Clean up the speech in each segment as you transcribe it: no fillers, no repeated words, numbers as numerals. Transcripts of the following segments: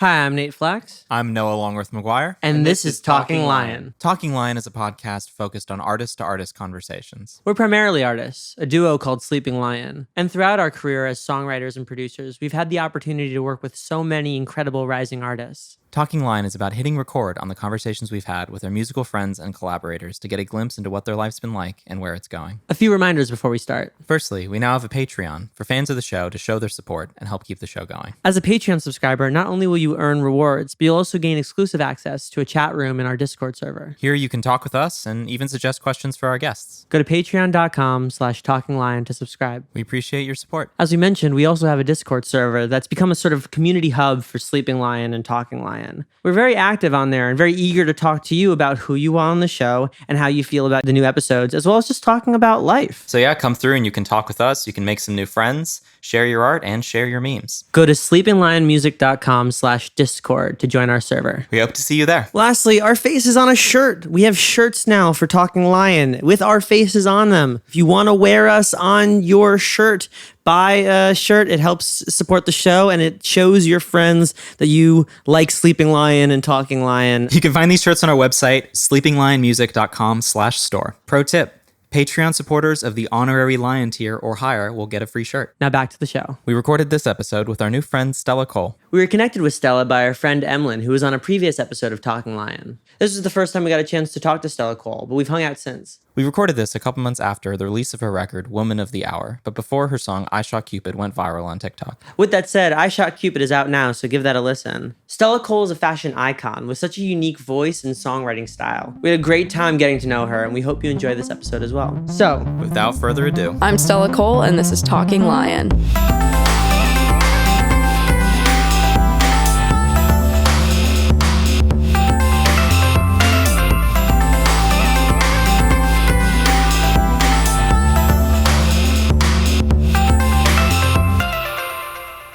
Hi, I'm Nate Flax. I'm Noah Longworth-McGuire. And this is Talking Lion. Talking Lion is a podcast focused on artist-to-artist conversations. We're primarily artists, a duo called Sleeping Lion. And throughout our career as songwriters and producers, we've had the opportunity to work with so many incredible rising artists. Talking Lion is about hitting record on the conversations we've had with our musical friends and collaborators to get a glimpse into what their life's been like and where it's going. A few reminders before we start. Firstly, we now have a Patreon for fans of the show to show their support and help keep the show going. As a Patreon subscriber, not only will you earn rewards, but you'll also gain exclusive access to a chat room in our Discord server. Here you can talk with us and even suggest questions for our guests. Go to patreon.com/talkinglion to subscribe. We appreciate your support. As we mentioned, we also have a Discord server that's become a sort of community hub for Sleeping Lion and Talking Lion. We're very active on there and very eager to talk to you about who you are on the show and how you feel about the new episodes, as well as just talking about life. So yeah, come through and you can talk with us. You can make some new friends, share your art, and share your memes. Go to sleepinglionmusic.com/discord to join our server. We hope to see you there. Lastly, our face is on a shirt. We have shirts now for Talking Lion with our faces on them. If you want to wear us on your shirt, buy a shirt. It helps support the show and it shows your friends that you like Sleeping Lion and Talking Lion. You can find these shirts on our website, sleepinglionmusic.com/store. Pro tip, Patreon supporters of the honorary Lion tier or higher will get a free shirt. Now back to the show. We recorded this episode with our new friend, Stela Cole. We were connected with Stella by our friend Emlyn, who was on a previous episode of Talking Lion. This is the first time we got a chance to talk to Stela Cole, but we've hung out since. We recorded this a couple months after the release of her record, Woman of the Hour, but before her song I Shot Cupid went viral on TikTok. With that said, I Shot Cupid is out now, so give that a listen. Stela Cole is a fashion icon with such a unique voice and songwriting style. We had a great time getting to know her, and we hope you enjoy this episode as well. So, without further ado, I'm Stela Cole, and this is Talking Lion.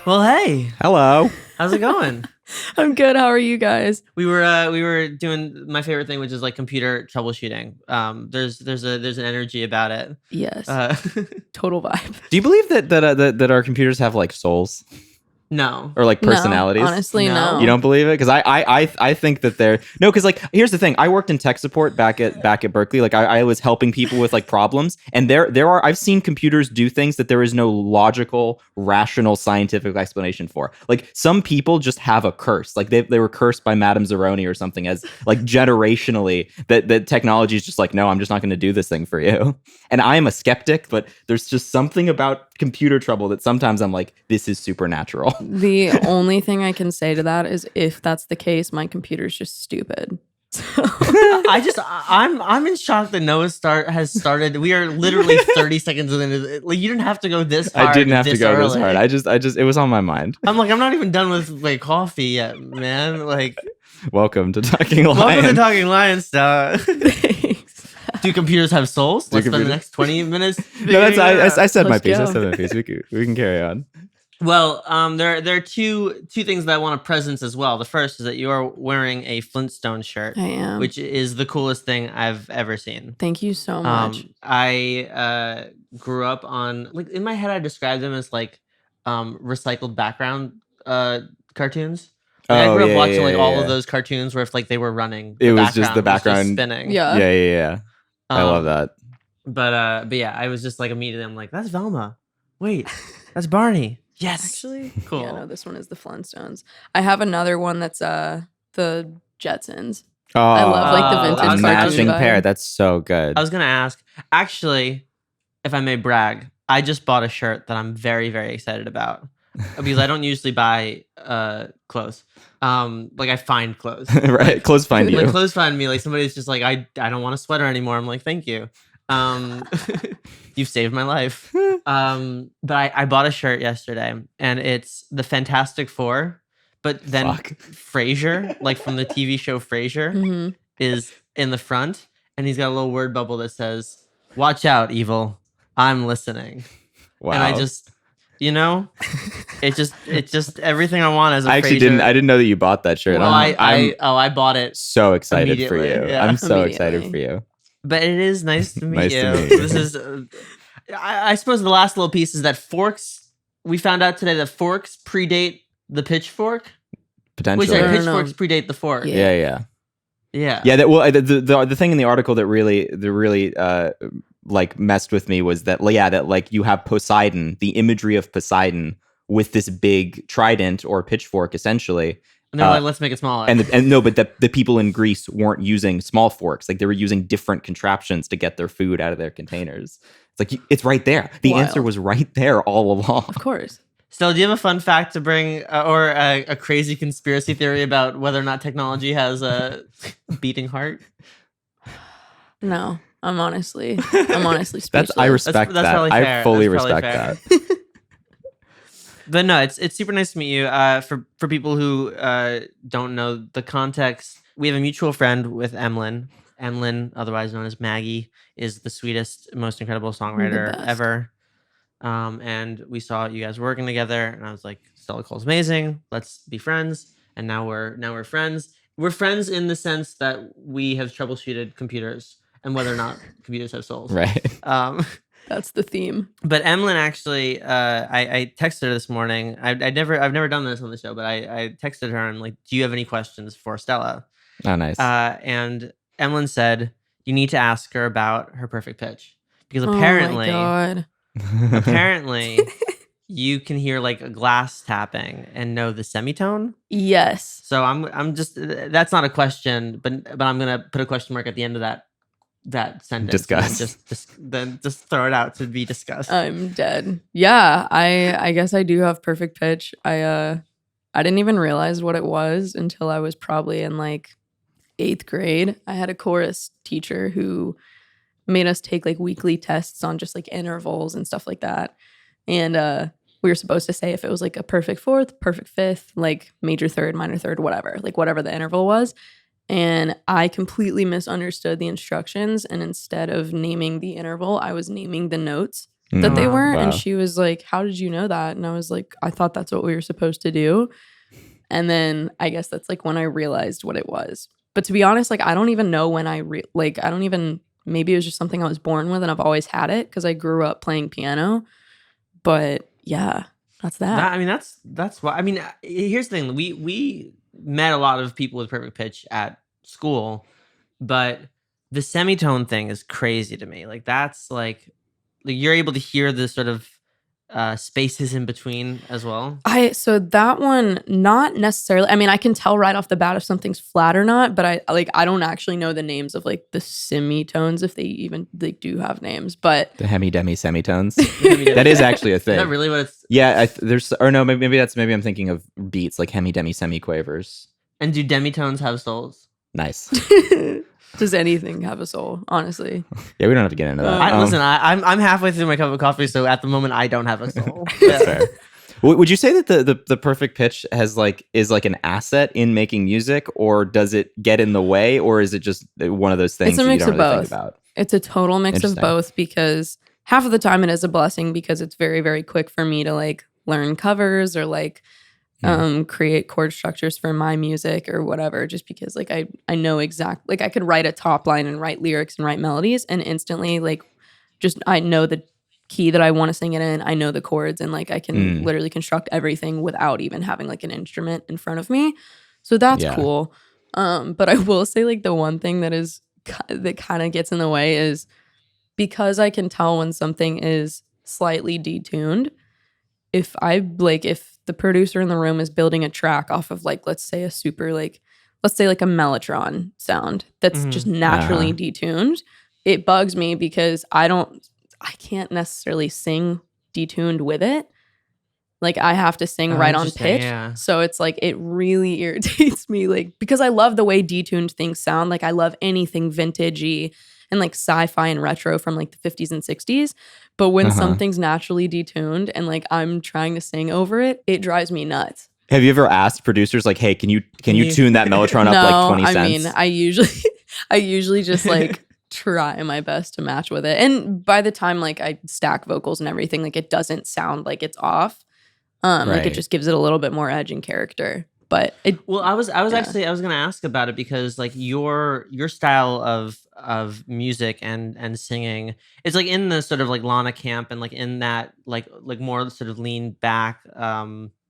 well, hey, hello. how's it going? I'm good. How are you guys? We were doing my favorite thing, which is like computer troubleshooting. There's an energy about it. Yes. Total vibe. Do you believe that our computers have like souls? No. Or like personalities? No, honestly, no. You don't believe it? Because I think that they're because like here's the thing. I worked in tech support back at Berkeley. Like I was helping people with like problems, and there are I've seen computers do things that there is no logical, rational, scientific explanation for. Like some people just have a curse. Like they were cursed by Madame Zeroni or something, as like generationally that technology is just like, no, I'm just not going to do this thing for you. And I am a skeptic, but there's just something about computer trouble that sometimes I'm like, this is supernatural. The only thing I can say to that is if that's the case, my computer's just stupid. So. I'm in shock that Noah has started. We are literally 30 seconds into it. Like you didn't have to go this hard. I didn't have to go early. this hard. I just it was on my mind. I'm not even done with like coffee yet, man. Like welcome to Talking Lion. Welcome to Talking Lion stuff. Thanks. Do computers have souls? Let's spend the next 20 minutes. No, I said my Let's piece. go. I said my piece. We can carry on. Well, there are two things that I want to presence as well. The first is that you are wearing a Flintstone shirt. I am. Which is the coolest thing I've ever seen. Thank you so much. I grew up on like in my head I described them as like recycled background cartoons. Like, I grew up watching all of those cartoons where if like they were running, it was just the background Uh-huh. spinning. Yeah. I love that. But yeah, I was just like immediately I'm like, that's Velma. Wait, that's Barney. Yes. Actually, cool. Yeah, no, this one is the Flintstones. I have another one that's the Jetsons. Oh, I love like the vintage cartoon matching vibe. pair. That's so good. I was gonna ask, actually, if I may brag, I just bought a shirt that I'm very, very excited about. Because I don't usually buy clothes. Like I find clothes. Right. Clothes find you. Like clothes find me. Like somebody's just like, I don't want a sweater anymore. I'm like, thank you. You've saved my life. But I bought a shirt yesterday and it's the Fantastic Four, but then Frasier, like from the TV show Frasier, is in the front and he's got a little word bubble that says, "Watch out, evil. I'm listening." Wow. And I just, it just everything I want as a I actually Frasier. didn't know that you bought that shirt. Well, I'm I bought it. so excited for you. Immediately, yeah. I'm so excited for you. But it is nice to meet Nice you. to meet you. This is, I suppose, the last little piece is that forks. We found out today that forks predate the pitchfork. potentially. Wait, sorry, I don't know. pitchforks predate the fork. Yeah. Yeah. Yeah. The thing in the article that really like messed with me was that that like you have Poseidon, the imagery of Poseidon with this big trident or pitchfork essentially. And they're like, let's make it smaller. And no, but the people in Greece weren't using small forks. Like they were using different contraptions to get their food out of their containers. It's like it's right there. The Wild. answer was right there all along. Of course. Stella, do you have a fun fact to bring, or a crazy conspiracy theory about whether or not technology has a beating heart? No, I'm honestly speechless. I respect That's that. probably I fair. fully That's probably respect fair. that. But no, it's super nice to meet you. For people who don't know the context, we have a mutual friend with Emlyn. Emlyn, otherwise known as Maggie, is the sweetest, most incredible songwriter best. ever. And we saw you guys working together, and I was like, Stela Cole's amazing. Let's be friends. And now we're friends. We're friends in the sense that we have troubleshooted computers and whether or not computers have souls. Right. That's the theme. But Emlyn actually, I texted her this morning. I've never done this on the show, but I texted her and I'm like, do you have any questions for Stella? Oh, nice. And Emlyn said, you need to ask her about her perfect pitch. Because Oh my apparently, God. apparently you can hear like a glass tapping and know the semitone. Yes. So I'm just, that's not a question, but I'm going to put a question mark at the end of that sentence. Discuss. Then just throw it out to be discussed. I'm dead. Yeah, I guess I do have perfect pitch. I didn't even realize what it was until I was probably in like 8th grade. I had a chorus teacher who made us take like weekly tests on just like intervals and stuff like that. And we were supposed to say if it was like a perfect 4th, perfect 5th, like major 3rd, minor 3rd, whatever the interval was. And I completely misunderstood the instructions. And instead of naming the interval, I was naming the notes that they were. Wow. And she was like, how did you know that? And I was like, I thought that's what we were supposed to do. And then I guess that's like when I realized what it was. But to be honest, like I don't even know when maybe it was just something I was born with and I've always had it because I grew up playing piano. But yeah, that's that. That's why. I mean, here's the thing: we met a lot of people with perfect pitch at school, but the semitone thing is crazy to me. Like that's like you're able to hear the sort of spaces in between as well. So that one, not necessarily. I mean, I can tell right off the bat if something's flat or not, but I don't actually know the names of like the semitones if they even like do have names. But The hemi-demi semitones. That is actually a thing. Is that really what it's? Yeah, maybe I'm thinking of beats like hemi-demi semiquavers. And do demitones have souls? Nice. does anything have a soul? Honestly, Yeah, we don't have to get into that. I'm halfway through my cup of coffee, so at the moment I don't have a soul. That's fair. Would you say that the perfect pitch is like an asset in making music, or does it get in the way, or is it just one of those things it's a that you mix don't of really both. think about? It's a total mix of Interesting. both because half of the time it is a blessing because it's very, very quick for me to like learn covers or like create chord structures for my music or whatever, just because like I know exactly, like I could write a top line and write lyrics and write melodies and instantly like just I know the key that I want to sing it in, I know the chords, and like I can literally construct everything without even having like an instrument in front of me. So that's cool. But I will say like the one thing that kind of gets in the way is because I can tell when something is slightly detuned. If the producer in the room is building a track off of like, let's say a Mellotron sound that's just naturally detuned, it bugs me because I can't necessarily sing detuned with it. Like I have to sing right on pitch. Yeah. So it's like, it really irritates me. Like, because I love the way detuned things sound. Like I love anything vintagey and like sci-fi and retro from like the 50s and 60s. But when something's naturally detuned and like I'm trying to sing over it, it drives me nuts. Have you ever asked producers like, "Hey, can you tune that Mellotron up like 20 cents?" I mean, I usually just like try my best to match with it. And by the time like I stack vocals and everything, like it doesn't sound like it's off. Like it just gives it a little bit more edge and character. But I was gonna ask about it because like your style of music and singing, it's like in the sort of like Lana camp and like in that like more sort of lean back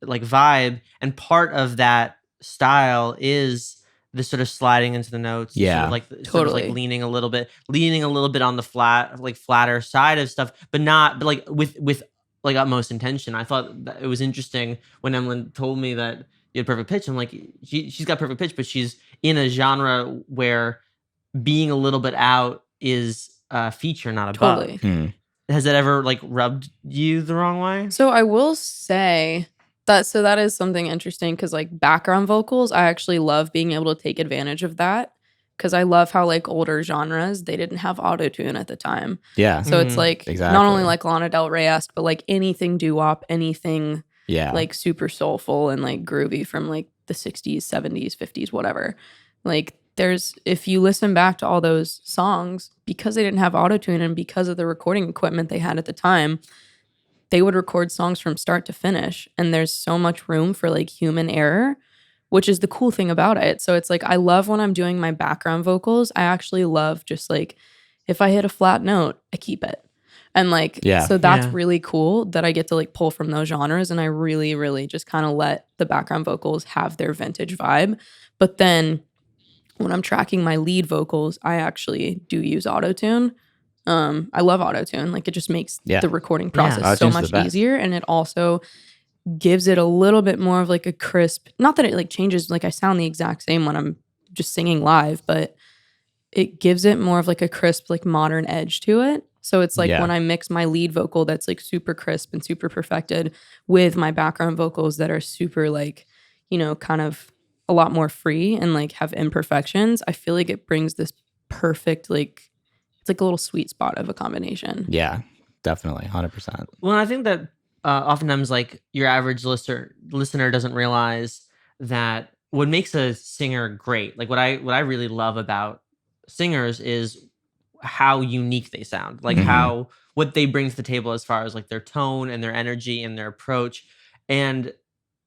like vibe, and part of that style is the sort of sliding into the notes, sort Yeah. of like sort of Totally. like leaning a little bit on the flatter side of stuff, but like with like utmost intention. I thought that it was interesting when Emlyn told me that you had perfect pitch. I'm like, she's got perfect pitch, but she's in a genre where being a little bit out is a feature, not a Totally. bug. Hmm. Has that ever like rubbed you the wrong way? So I will say that is something interesting because like background vocals, I actually love being able to take advantage of that because I love how like older genres they didn't have autotune at the time. Yeah. So it's like Exactly. not only like Lana Del Rey-esque, but like anything doo-wop, anything Yeah. like super soulful and like groovy from like the 60s, 70s, 50s, whatever. Like if you listen back to all those songs, because they didn't have autotune and because of the recording equipment they had at the time, they would record songs from start to finish. And there's so much room for like human error, which is the cool thing about it. So it's like, I love when I'm doing my background vocals. I actually love just like, if I hit a flat note, I keep it. And like, Yeah. so that's Yeah. really cool that I get to like pull from those genres. And I really, really just kind of let the background vocals have their vintage vibe. But then when I'm tracking my lead vocals, I actually do use autotune. I love autotune. Like it just makes Yeah. the recording process so Autotune's the much best. easier. And it also gives it a little bit more of like a crisp, not that it like changes, like I sound the exact same when I'm just singing live, but it gives it more of like a crisp, like modern edge to it. So it's like Yeah. when I mix my lead vocal that's like super crisp and super perfected with my background vocals that are super like, kind of a lot more free and like have imperfections, I feel like it brings this perfect, like, it's like a little sweet spot of a combination. Yeah. Definitely. 100%. Well, I think that oftentimes, like your average listener doesn't realize that what makes a singer great. Like what I really love about singers is how unique they sound, like Mhm. how what they bring to the table as far as like their tone and their energy and their approach. And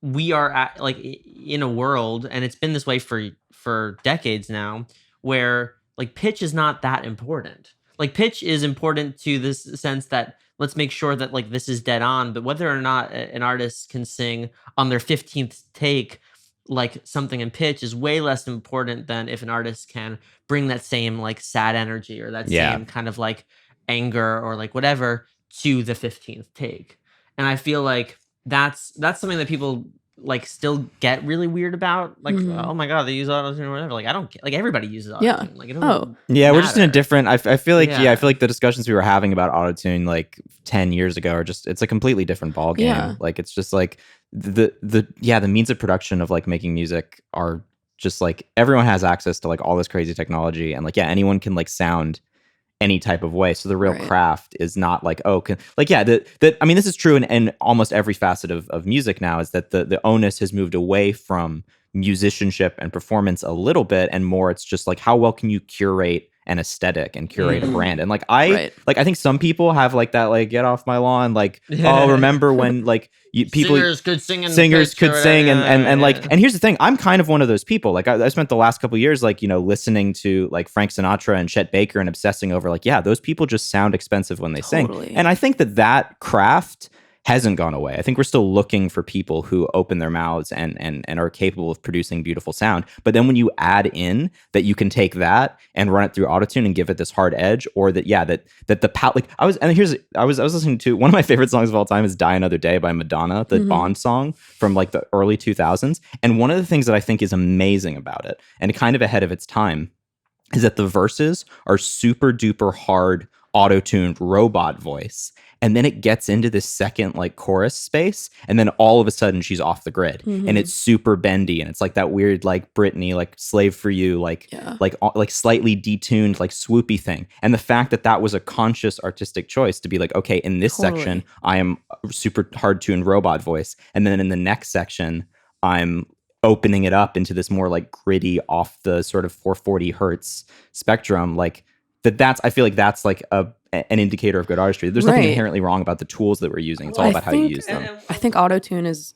we are in a world, and it's been this way for decades now, where like pitch is not that important. Like pitch is important to this sense that let's make sure that like this is dead on, but whether or not an artist can sing on their 15th take like something in pitch is way less important than if an artist can bring that same like sad energy or that Yeah. same kind of like anger or like whatever to the 15th take. And I feel like that's something that people like still get really weird about. Like, Mhm. oh my god, they use autotune or whatever. Like I don't get, like everybody uses autotune. Yeah. Like it doesn't Oh. Yeah, we're just in a matter. different. I feel like Yeah. I feel like the discussions we were having about autotune like 10 years ago are just it's a completely different ball game. Yeah. Like it's just like the means of production of like making music are just like everyone has access to like all this crazy technology and like anyone can like sound any type of way. So the real Right. craft is not like I mean this is true in almost every facet of music now is that the onus has moved away from musicianship and performance a little bit and more it's just like how well can you curate an aesthetic and curate a Mhm. brand and like Right. I think some people have like that like get off my lawn like oh remember when like people Singers could sing in singers pitch or could sing whatever. and Yeah, like yeah. and here's the thing I'm kind of one of those people like I spent the last couple of years like listening to like Frank Sinatra and Chet Baker and obsessing over like those people just sound expensive when they Totally. sing and I think that craft hasn't gone away. I think we're still looking for people who open their mouths and are capable of producing beautiful sound. But then when you add in that you can take that and run it through autotune and give it this hard edge, or that the like I was listening to one of my favorite songs of all time is "Die Another Day" by Madonna, the Mhm. Bond song from like the early 2000s. And one of the things that I think is amazing about it and kind of ahead of its time is that the verses are super duper hard auto-tuned robot voice and then it gets into this second like chorus space and then all of a sudden she's off the grid Mhm. and it's super bendy and it's like that weird like Britney like Slave for You like slightly detuned like swoopy thing and the fact that was a conscious artistic choice to be like okay in this Totally. section I am super hard tuned robot voice and then in the next section I'm opening it up into this more like gritty off the sort of 440 hertz spectrum like that's I feel like that's like an indicator of good artistry. There's nothing Right. inherently wrong about the tools that we're using. It's all I about how you think- use them. I think autotune is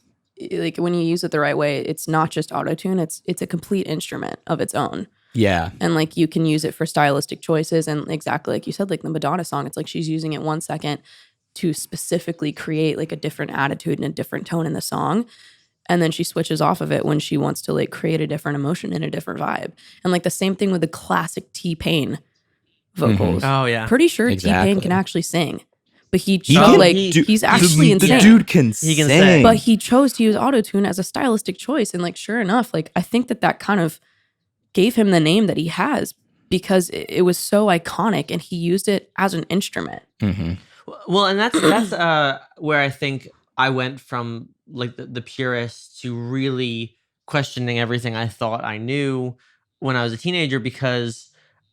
like when you use it the right way, it's not just autotune, it's a complete instrument of its own. Yeah. And like you can use it for stylistic choices and exactly like you said, like the Madonna song, it's like she's using it 1 second to specifically create like a different attitude and a different tone in the song. and then she switches off of it when she wants to like create a different emotion and a different vibe. And like the same thing with the classic T-Pain vocals. Oh yeah. Pretty sure Exactly. T-Pain can actually sing, but He he's actually the insane. dude can He can sing. sing. But he chose to use autotune as a stylistic choice. And like, sure enough, like I think that kind of gave him the name that he has because it was so iconic and he used it as an instrument. Well, and that's where I think I went from like the purist to really questioning everything I thought I knew when I was a teenager, because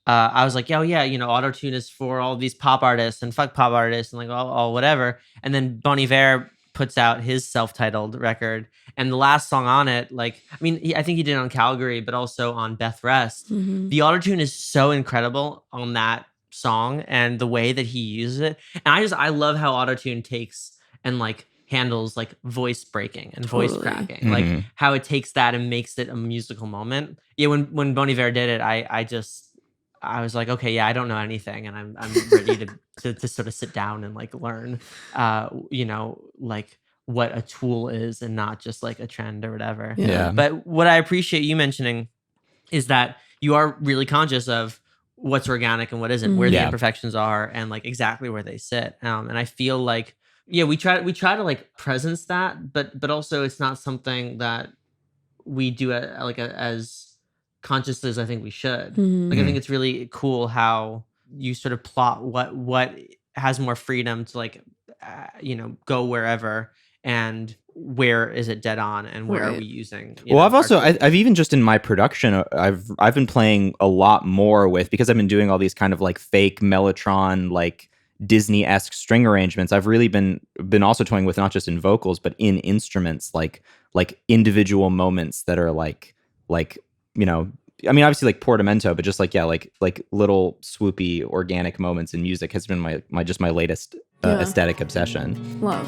I was like, oh yeah, autotune is for all these pop artists and fuck pop artists and like all whatever. And then Bon Iver puts out his self-titled record, and the last song on it, like, I mean, I think he did it on Calgary, but also on Beth Rest. The autotune is so incredible on that song and the way that he uses it. And I love how autotune takes and like handles like voice breaking and voice cracking, like how it takes that and makes it a musical moment. Yeah, when Bon Iver did it, I was like, okay, yeah, I don't know anything, and I'm ready to sort of sit down and like learn, like what a tool is and not just like a trend or whatever. Yeah. But what I appreciate you mentioning is that you are really conscious of what's organic and what isn't, where the imperfections are, and like exactly where they sit. And I feel like, yeah, we try to like presence that, but also it's not something that we do as consciously as I think we should. Like I think it's really cool how you sort of plot what has more freedom to like go wherever, and where is it dead on, and where are we using I've even just in my production, I've been playing a lot more with, because I've been doing all these kind of like fake Mellotron like Disney-esque string arrangements. I've really been also toying with, not just in vocals but in instruments, like individual moments that are like I mean, obviously like portamento, but just like little swoopy organic moments in music has been my latest aesthetic obsession. Love.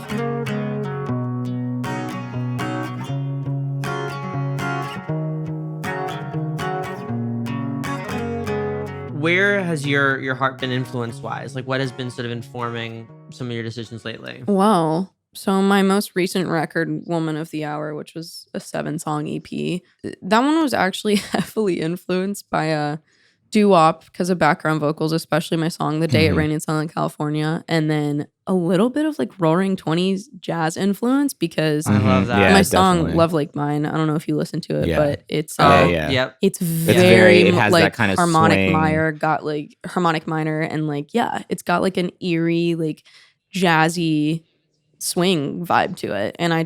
Where has your heart been influence wise? Like what has been sort of informing some of your decisions lately? Well, so my most recent record, Woman of the Hour, which was a 7-song EP, that one was actually heavily influenced by a doo-wop because of background vocals, especially my song The Day It Rained in Southern California, and then a little bit of like Roaring 20s jazz influence, because I love that. my song Love Like Mine, I don't know if you listen to it, but it's yep. it's very it has like that kind of harmonic swing. minor, got like harmonic minor, and like it's got like an eerie like jazzy swing vibe to it. And I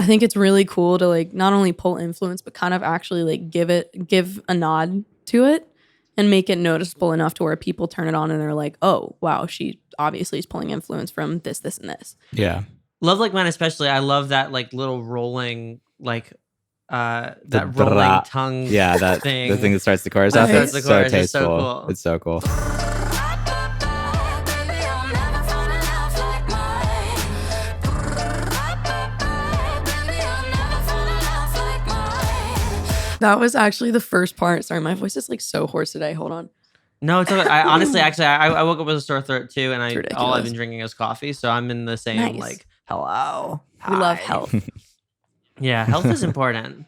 think it's really cool to like not only pull influence but kind of actually like give a nod to it and make it noticeable enough to where people turn it on and they're like, oh wow, she obviously is pulling influence from this and this. Yeah. Love Like Mine especially, I love that like little rolling like that rolling bra- tongue that thing. the thing that starts the chorus That off. starts It's the chorus. so It's so tasteful. cool. It's so cool. That was actually the first part. Sorry, my voice is like so hoarse today. Hold on. No, it's okay. I honestly, actually, I woke up with a sore throat too, and It's all I've ridiculous. been drinking is coffee, so I'm in the same Nice. like hello. We love hi. health. Yeah, health is important.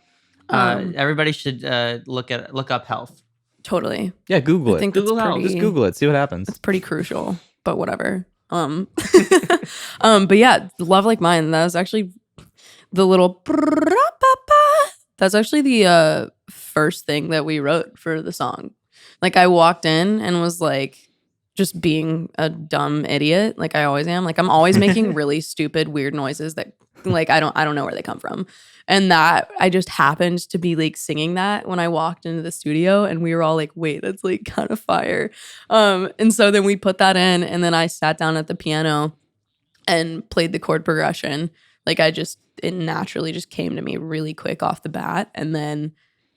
Everybody should look up health. Totally. Yeah, Google I it. think Google that's health. pretty, Just Google it. See what happens. It's pretty crucial, but whatever. But yeah, Love Like Mine. That was actually the little. That's actually the first thing that we wrote for the song. Like I walked in and was like, just being a dumb idiot, like I always am. Like I'm always making really stupid, weird noises that, like I don't know where they come from. And that I just happened to be like singing that when I walked into the studio, and we were all like, wait, that's like kind of fire. And so then we put that in, and then I sat down at the piano and played the chord progression. Like it naturally just came to me really quick off the bat. And then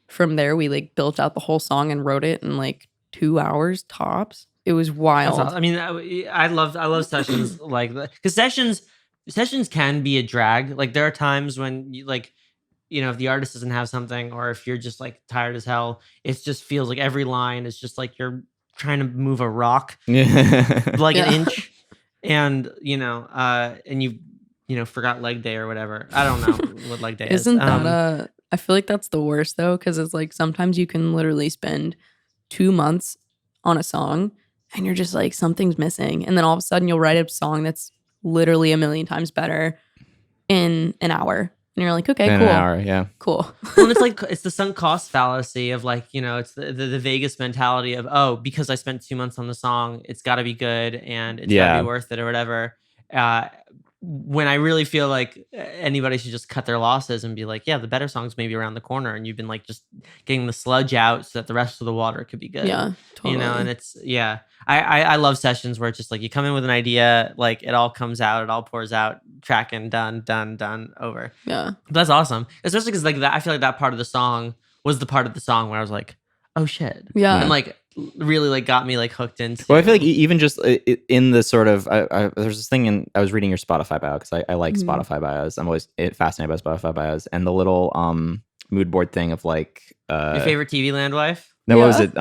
from there we like built out the whole song and wrote it in like 2 hours tops. It was wild. I mean, I love sessions like that, because sessions can be a drag. Like there are times when you like, if the artist doesn't have something, or if you're just like tired as hell, it just feels like every line is just like you're trying to move a rock like an inch, and and you forgot leg day or whatever. I don't know what leg day is. Isn't that I feel like that's the worst though, because it's like sometimes you can literally spend 2 months on a song and you're just like, something's missing. And then all of a sudden you'll write a song that's literally a million times better in an hour. And you're like, okay, In cool. an hour, yeah. Cool. Well, and it's like it's the sunk cost fallacy of like, it's the Vegas mentality of, oh, because I spent 2 months on the song, it's got to be good and it's got Yeah. to be worth it or whatever. When I really feel like anybody should just cut their losses and be like, yeah, the better songs may be around the corner, and you've been like just getting the sludge out so that the rest of the water could be good. Yeah, totally. And it's I love sessions where it's just like you come in with an idea, like it all comes out, it all pours out, tracking, done, over. Yeah. But that's awesome, especially because like that, I feel like that part of the song was the part of the song where I was like, oh shit, Yeah. and like really like got me like hooked into. Well, I feel like even just in the sort of there's this thing I was reading your Spotify bio because I like Spotify bios. I'm always fascinated by Spotify bios, and the little mood board thing of like your favorite TV land wife. No, what was it?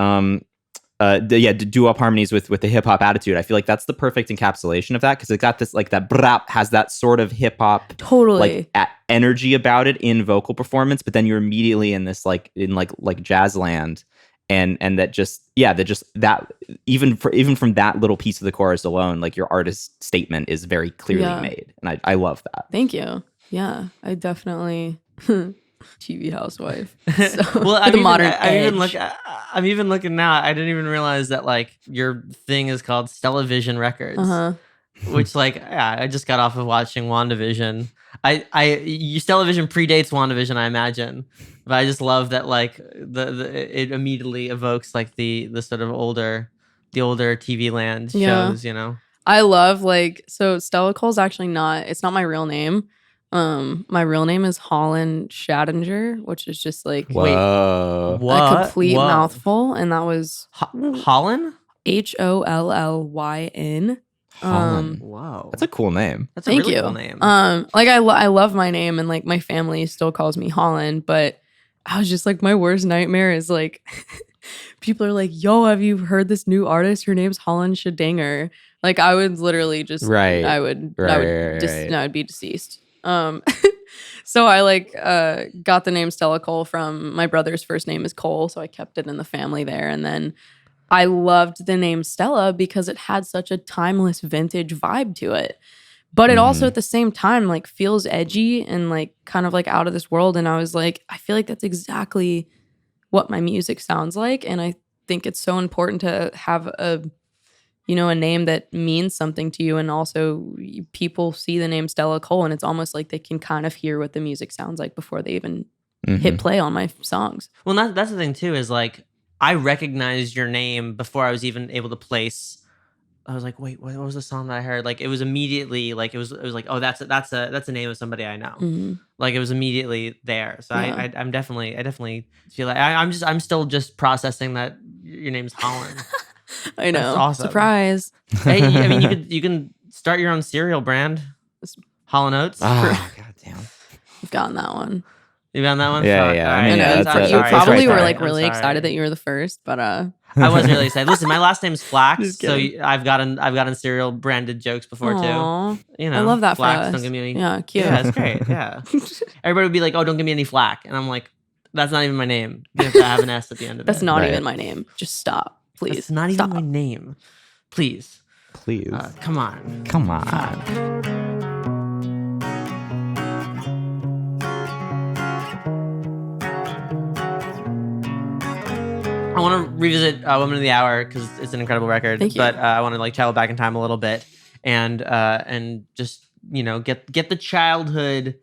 Doo-wop harmonies with the hip hop attitude. I feel like that's the perfect encapsulation of that because it got this like that brap has that sort of hip hop Totally like energy about it in vocal performance, but then you're immediately in this like jazz land. And that just that even from that little piece of the chorus alone, like your artist statement is very clearly made, and I love that. Thank you. Yeah, I definitely TV housewife. So, Well, edge. I'm even looking now. I didn't even realize that like your thing is called Stella Vision Records, which like I just got off of watching WandaVision. Stella Vision predates WandaVision, I imagine. But I just love that like it immediately evokes like the sort of older TV land shows, I love so Stella Cole's actually it's not my real name. My real name is Holland Shadinger, which is just like Whoa. a complete mouthful, and that was Holland? HOLLYN. Wow, that's a cool name. That's a really cool name. Like I love my name, and like my family still calls me Holland, but I was just like, my worst nightmare is like people are like, yo, have you heard this new artist? Her name's Holland Shadinger. Like I would literally just I would be deceased. So I like got the name Stela Cole from my brother's first name is Cole, so I kept it in the family there. And then I loved the name Stella because it had such a timeless vintage vibe to it. But it also at the same time like feels edgy and like kind of like out of this world. And I was like, I feel like that's exactly what my music sounds like. And I think it's so important to have a name that means something to you. And also people see the name Stela Cole and it's almost like they can kind of hear what the music sounds like before they even hit play on my songs. Well, that's the thing too, is like I recognized your name before I was even able to place. I was like, wait, what was the song that I heard? Like it was immediately like it was like, oh, that's a name of somebody I know. Like it was immediately there. So I definitely feel like I'm still just processing that your name's Holland. I know. That's awesome. Surprise. Hey, I mean, you can start your own cereal brand. Holland Oats. Oh, God damn. I've gotten that one. You found that one? Yeah, yeah. I mean, you probably were like I'm really sorry. excited that you were the first, but I was really excited. Listen, my last name's Flax, so I've gotten cereal branded jokes before too. I love that. Flax, for us. don't give me any. Yeah, cute. Yeah, it's great. Yeah, everybody would be like, "Oh, don't give me any flack," and I'm like, "That's not even my name. You have to have an S at the end of it." That's not even my name. Just stop, please. It's not even my name. Please. Come on. I want to revisit Woman of the Hour because it's an incredible record. Thank you. But I want to like travel back in time a little bit and just get the childhood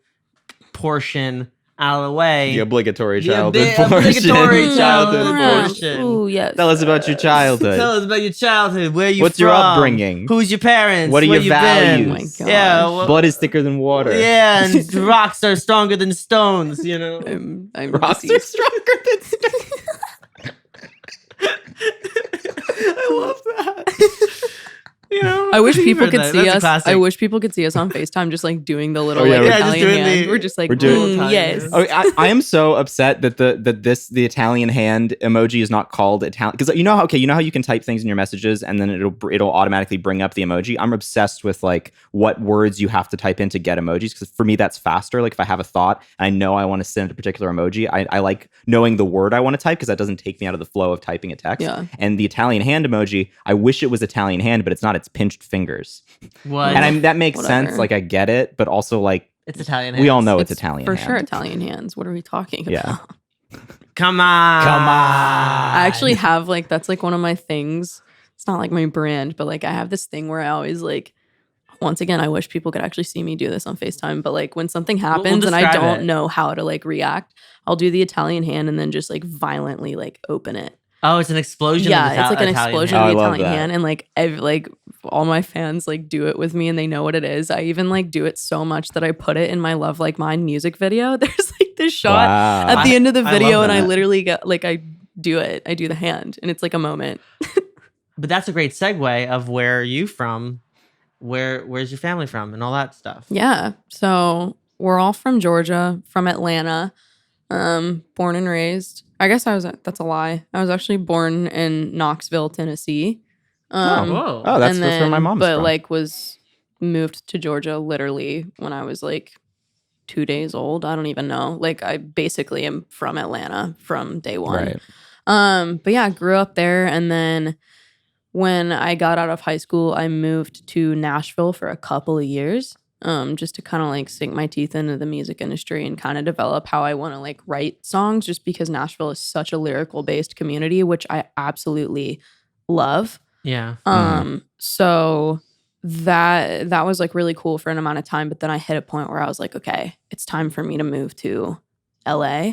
portion out of the way. The obligatory The childhood portion. obligatory childhood portion. Ooh, yes. Tell us about your childhood. Tell us about your childhood. Where you What's from? your upbringing? Who's your parents? What are Where your you values? been? Oh my gosh. Yeah. Blood is thicker than water. Yeah, and rocks are stronger than stones. I'm Rocks are deceased. stronger than stones. I love that. I wish people could see That's a us. classic. I wish people could see us on FaceTime, just like doing the little Oh, yeah, like we're- Yeah, just Italian doing hand. the- We're just like, we're doing Italian yes. hand. Oh, I am so upset that the Italian hand emoji is not called Italian, because you know how you can type things in your messages and then it'll automatically bring up the emoji. I'm obsessed with like what words you have to type in to get emojis, because for me that's faster. Like if I have a thought and I know I want to send a particular emoji, I like knowing the word I want to type because that doesn't take me out of the flow of typing a text. Yeah. And the Italian hand emoji, I wish it was Italian hand, but it's not. It's pinched fingers. What? And that makes Whatever. sense. Like I get it, but also like It's Italian. we all hands. know it's Italian for hand. sure Italian hands. What are we talking about? Yeah. Come on. I actually have like that's like one of my things. It's not like my brand, but like I have this thing where I always like. Once again, I wish people could actually see me do this on FaceTime. But like when something happens and I describe don't it. know how to like react, I'll do the Italian hand and then just like violently like open it. Oh, it's an explosion. Yeah, of it's like an Italian explosion hand. of the Oh, I love Italian that. hand, and like all my fans like do it with me, and they know what it is. I even like do it so much that I put it in my Love Like Mine music video. There's like this shot Wow. at the end of the I video, love and I that. literally get like I do the hand, and it's like a moment. But that's a great segue of where are you from? Where's your family from and all that stuff? Yeah, so we're all from Georgia, from Atlanta, born and raised. I guess that's a lie. I was actually born in Knoxville, Tennessee. Whoa. Oh, that's and where my then- mom's but from. like was moved to Georgia literally when I was like 2 days old. I don't even know. Like I basically am from Atlanta from day one. Right. But yeah, I grew up there, and then when I got out of high school, I moved to Nashville for a couple of years, just to kind of like sink my teeth into the music industry and kind of develop how I want to like write songs, just because Nashville is such a lyrical based community, which I absolutely love. Yeah. So that was like really cool for an amount of time, but then I hit a point where I was like, okay, it's time for me to move to LA.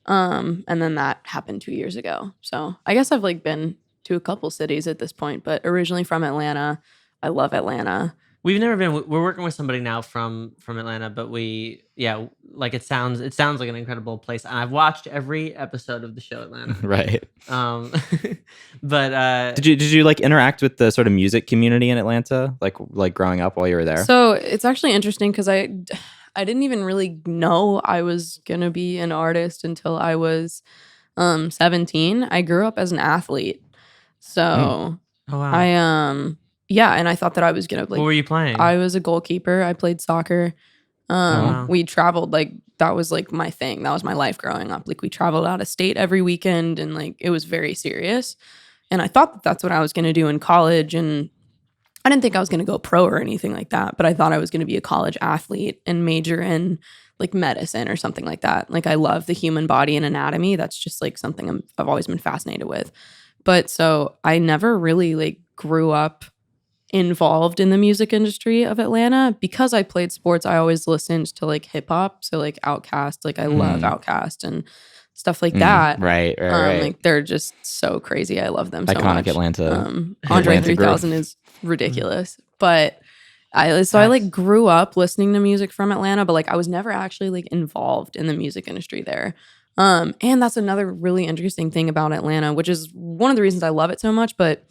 And then that happened 2 years ago. So I guess I've like been to a couple cities at this point, but originally from Atlanta. I love Atlanta. We've never been. We're working with somebody now from Atlanta, but like it sounds like an incredible place. And I've watched every episode of the show Atlanta. Right. But Did you like interact with the sort of music community in Atlanta, like growing up while you were there? So it's actually interesting because I didn't even really know I was gonna be an artist until I was 17. I grew up as an athlete, so oh wow, yeah, and I thought that I was gonna like. what were you playing? I was a goalkeeper. I played soccer. wow. We traveled, like that was like my thing. That was my life growing up. Like we traveled out of state every weekend, and like it was very serious. And I thought that that's what I was going to do in college. And I didn't think I was going to go pro or anything like that, but I thought I was going to be a college athlete and major in like medicine or something like that. Like I love the human body and anatomy. That's just like something I've always been fascinated with. But so I never really like grew up involved in the music industry of Atlanta. Because I played sports, I always listened to like hip hop. So like Outkast, like I love Outkast and stuff like that. Right. Like they're just so crazy. I love them so Iconic much. Atlanta. Andre Atlanta group. 3000 is ridiculous. But I like grew up listening to music from Atlanta, but like I was never actually like involved in the music industry there. And that's another really interesting thing about Atlanta, which is one of the reasons I love it so much. But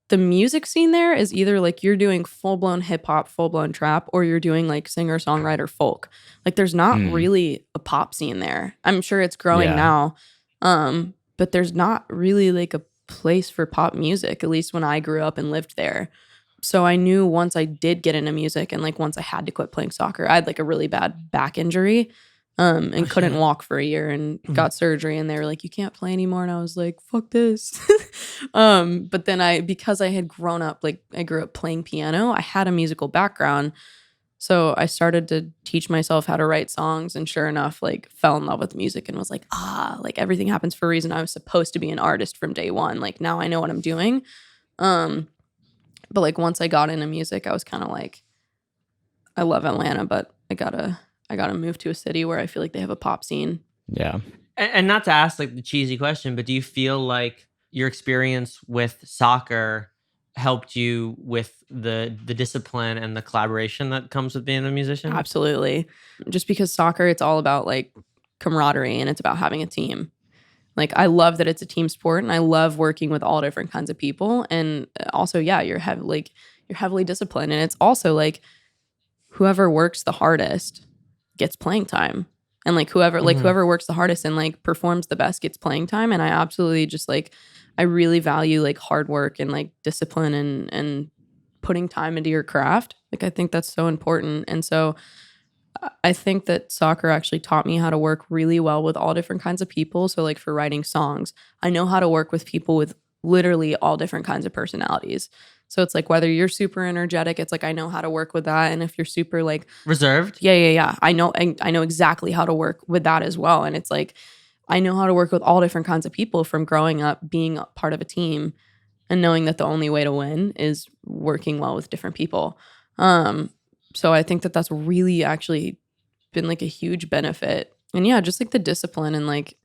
the music scene there is either like you're doing full-blown hip-hop, full-blown trap, or you're doing like singer-songwriter folk. Like there's not really a pop scene there. I'm sure it's growing now, but there's not really like a place for pop music, at least when I grew up and lived there. So I knew once I did get into music and like once I had to quit playing soccer, I had like a really bad back injury and couldn't walk for a year and got surgery, and they were like, you can't play anymore. And I was like, fuck this. But then because I had grown up, like I grew up playing piano, I had a musical background. So I started to teach myself how to write songs, and sure enough, like fell in love with music and was like, like everything happens for a reason. I was supposed to be an artist from day one. Like now I know what I'm doing. But like once I got into music, I was kind of like, I love Atlanta, but I gotta move to a city where I feel like they have a pop scene. Yeah. And not to ask like the cheesy question, but do you feel like your experience with soccer helped you with the discipline and the collaboration that comes with being a musician? Absolutely. Just because soccer, it's all about like camaraderie and it's about having a team. Like I love that it's a team sport, and I love working with all different kinds of people. And also, yeah, you're you're heavily disciplined. And it's also like whoever works the hardest gets playing time. And like whoever works the hardest and like performs the best gets playing time. And I absolutely just like, I really value like hard work and like discipline and putting time into your craft. Like I think that's so important. And so I think that soccer actually taught me how to work really well with all different kinds of people. So like for writing songs, I know how to work with people with literally all different kinds of personalities. So it's like whether you're super energetic, it's like I know how to work with that. And if you're super like reserved, yeah, I know exactly how to work with that as well. And it's like I know how to work with all different kinds of people from growing up being a part of a team and knowing that the only way to win is working well with different people. So I think that that's really actually been like a huge benefit. And yeah, just like the discipline and like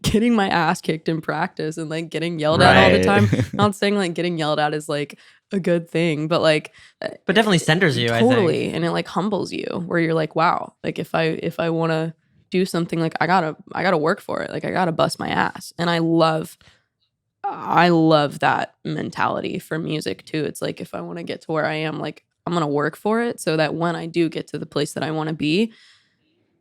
getting my ass kicked in practice and like getting yelled at all the time. Not saying like getting yelled at is like a good thing, but like but definitely centers you, totally. I think. And it like humbles you where you're like, wow, like if I want to do something, like I gotta work for it. Like I gotta bust my ass. And I love that mentality for music too. It's like if I want to get to where I am, like I'm gonna work for it so that when I do get to the place that I want to be,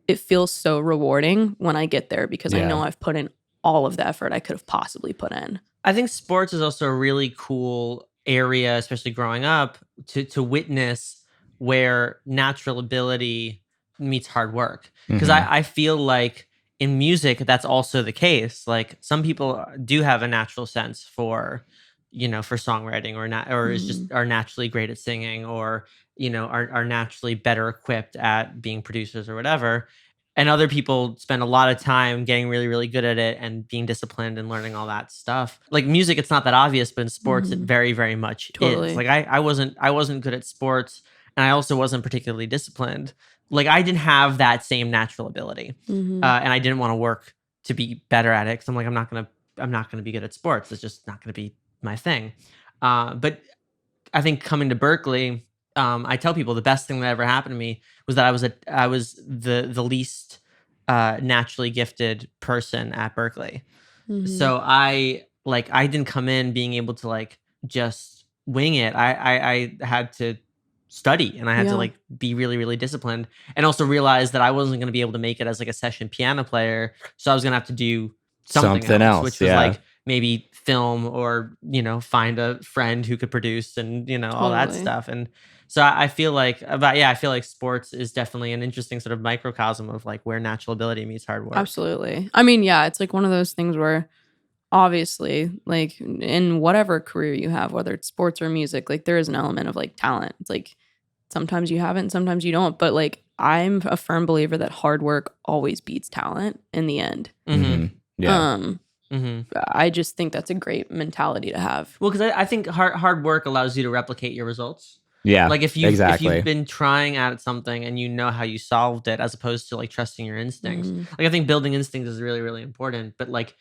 it feels so rewarding when I get there because I know I've put in all of the effort I could have possibly put in. I think sports is also a really cool area, especially growing up, to witness where natural ability meets hard work. Because I feel like in music, that's also the case. Like some people do have a natural sense for, for songwriting or is just are naturally great at singing or, are naturally better equipped at being producers or whatever. And other people spend a lot of time getting really, really good at it and being disciplined and learning all that stuff. Like music, it's not that obvious, but in sports, it very, very much is. Like I wasn't good at sports, and I also wasn't particularly disciplined. Like I didn't have that same natural ability, and I didn't want to work to be better at it because I'm like I'm not gonna be good at sports. It's just not gonna be my thing. But I think coming to Berkeley, I tell people the best thing that ever happened to me was that I was the least naturally gifted person at Berkeley. So I didn't come in being able to like just wing it. I had to study and I had to like be really, really disciplined and also realize that I wasn't going to be able to make it as like a session piano player. So I was going to have to do something else, which was like maybe film or, find a friend who could produce and, all that stuff. And so I feel like sports is definitely an interesting sort of microcosm of like where natural ability meets hard work. Absolutely. I mean, yeah, it's like one of those things where obviously like in whatever career you have, whether it's sports or music, like there is an element of like talent. It's like sometimes you have it and sometimes you don't. But like I'm a firm believer that hard work always beats talent in the end. Yeah. I just think that's a great mentality to have. Well, because I think hard work allows you to replicate your results. Yeah, like if you've been trying at something and you know how you solved it, as opposed to like trusting your instincts. Like I think building instincts is really, really important. But like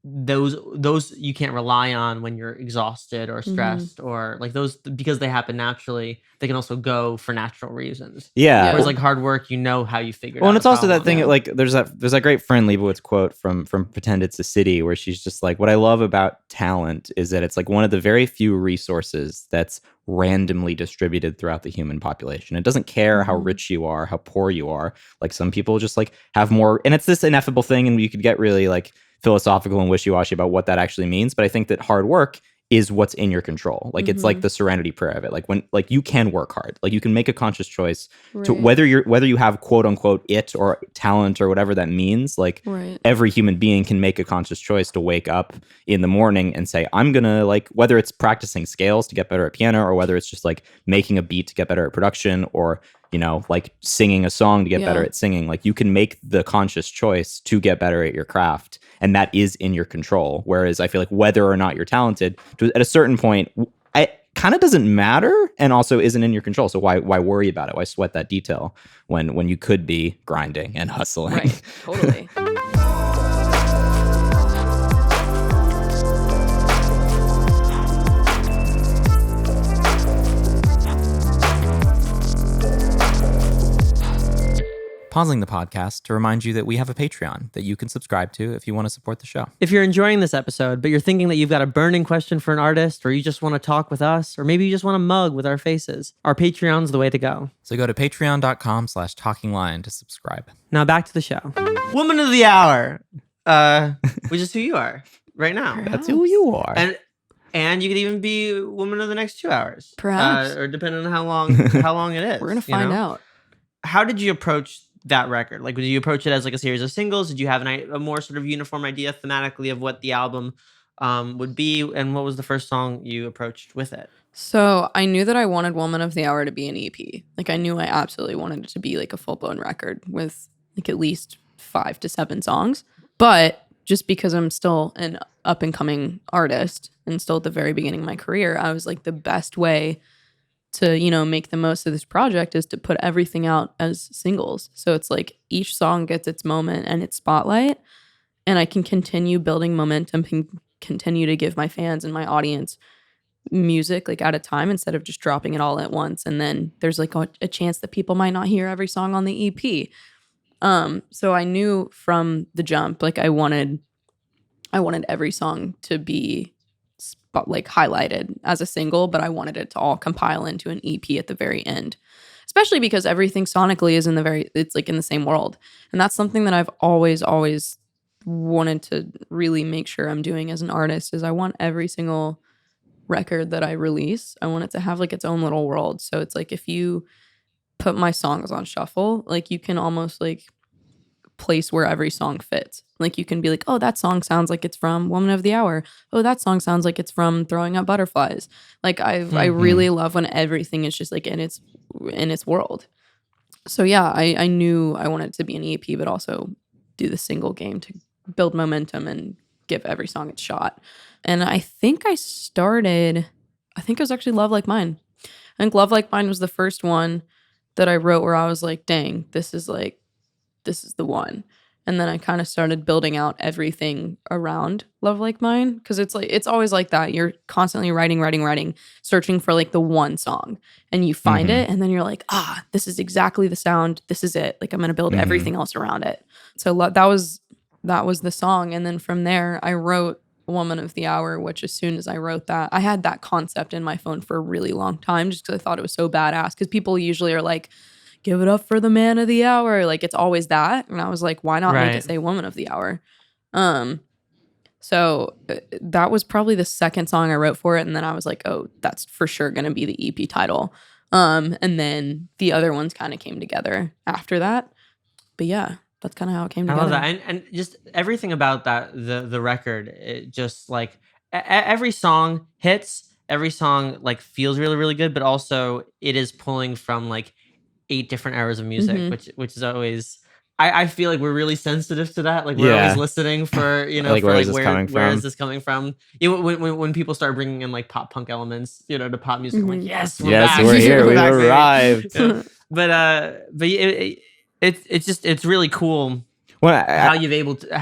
those you can't rely on when you're exhausted or stressed or like those, because they happen naturally. They can also go for natural reasons. Yeah. Whereas like hard work, how you figure it out. Well, and it's also that thing like there's that great Fran Lebowitz quote from Pretend It's a City where she's just like, what I love about talent is that it's like one of the very few resources that's randomly distributed throughout the human population. It doesn't care how rich you are, how poor you are. Like some people just like have more, and it's this ineffable thing, and you could get really like philosophical and wishy-washy about what that actually means. But I think that hard work is what's in your control. Like it's like the serenity prayer of it. Like when like you can work hard. Like you can make a conscious choice to whether you have quote unquote it or talent or whatever that means. Like every human being can make a conscious choice to wake up in the morning and say, I'm gonna like, whether it's practicing scales to get better at piano or whether it's just like making a beat to get better at production or like singing a song to get better at singing. Like you can make the conscious choice to get better at your craft, and that is in your control. Whereas I feel like whether or not you're talented, at a certain point, it kind of doesn't matter, and also isn't in your control. So why worry about it? Why sweat that detail when you could be grinding and hustling? Right, totally. pausing the podcast to remind you that we have a Patreon that you can subscribe to if you want to support the show. If you're enjoying this episode, but you're thinking that you've got a burning question for an artist, or you just want to talk with us, or maybe you just want to mug with our faces, our Patreon's the way to go. So go to patreon.com/talkinglion to subscribe. Now back to the show. Woman of the hour, which is who you are right now. That's who you are. And you could even be woman of the next 2 hours. Perhaps. Or depending on how long it is. We're going to find out. How did you approach that record? Like, did you approach it as like a series of singles? Did you have a more sort of uniform idea thematically of what the album would be? And what was the first song you approached with it? So I knew that I wanted Woman of the Hour to be an EP. Like, I knew I absolutely wanted it to be like a full-blown record with like at least 5 to 7 songs. But just because I'm still an up-and-coming artist and still at the very beginning of my career, I was like, the best way to, make the most of this project is to put everything out as singles. So it's like each song gets its moment and its spotlight, and I can continue building momentum and continue to give my fans and my audience music like at a time instead of just dropping it all at once. And then there's like a chance that people might not hear every song on the EP. So I knew from the jump, like I wanted every song to be like highlighted as a single, but I wanted it to all compile into an EP at the very end, especially because everything sonically is it's like in the same world. And that's something that I've always wanted to really make sure I'm doing as an artist is I want every single record that I release, I want it to have like its own little world. So it's like if you put my songs on shuffle, like you can almost like place where every song fits. Like you can be like, oh, that song sounds like it's from Woman of the Hour. Oh, that song sounds like it's from Throwing Up Butterflies. Like I really love when everything is just like in its world. So yeah, I knew I wanted it to be an EP, but also do the single game to build momentum and give every song its shot. And I think it was actually Love Like Mine. I think Love Like Mine was the first one that I wrote where I was like, dang, this is the one. And then I kind of started building out everything around Love Like Mine, because it's always like that. You're constantly writing, searching for like the one song, and you find it, and then you're like, this is exactly the sound. This is it. Like I'm gonna build everything else around it. So that was the song, and then from there I wrote Woman of the Hour, which as soon as I wrote that, I had that concept in my phone for a really long time, just because I thought it was so badass. Because people usually are like, give it up for the man of the hour. Like it's always that. And I was like, why not make it say Woman of the Hour? So that was probably the second song I wrote for it. And then I was like, oh, that's for sure going to be the EP title. And then the other ones kind of came together after that. But yeah, that's kind of how it came together. I love that. And just everything about that, the record, it just like every song hits, every song like feels really, really good, but also it is pulling from like 8 different eras of music, which is always, I feel like we're really sensitive to that. Like we're always listening for, like, where is this coming from? When people start bringing in like pop punk elements, to pop music, I'm like, yes, we're here, we've arrived. Yeah. But it's really cool. Well, how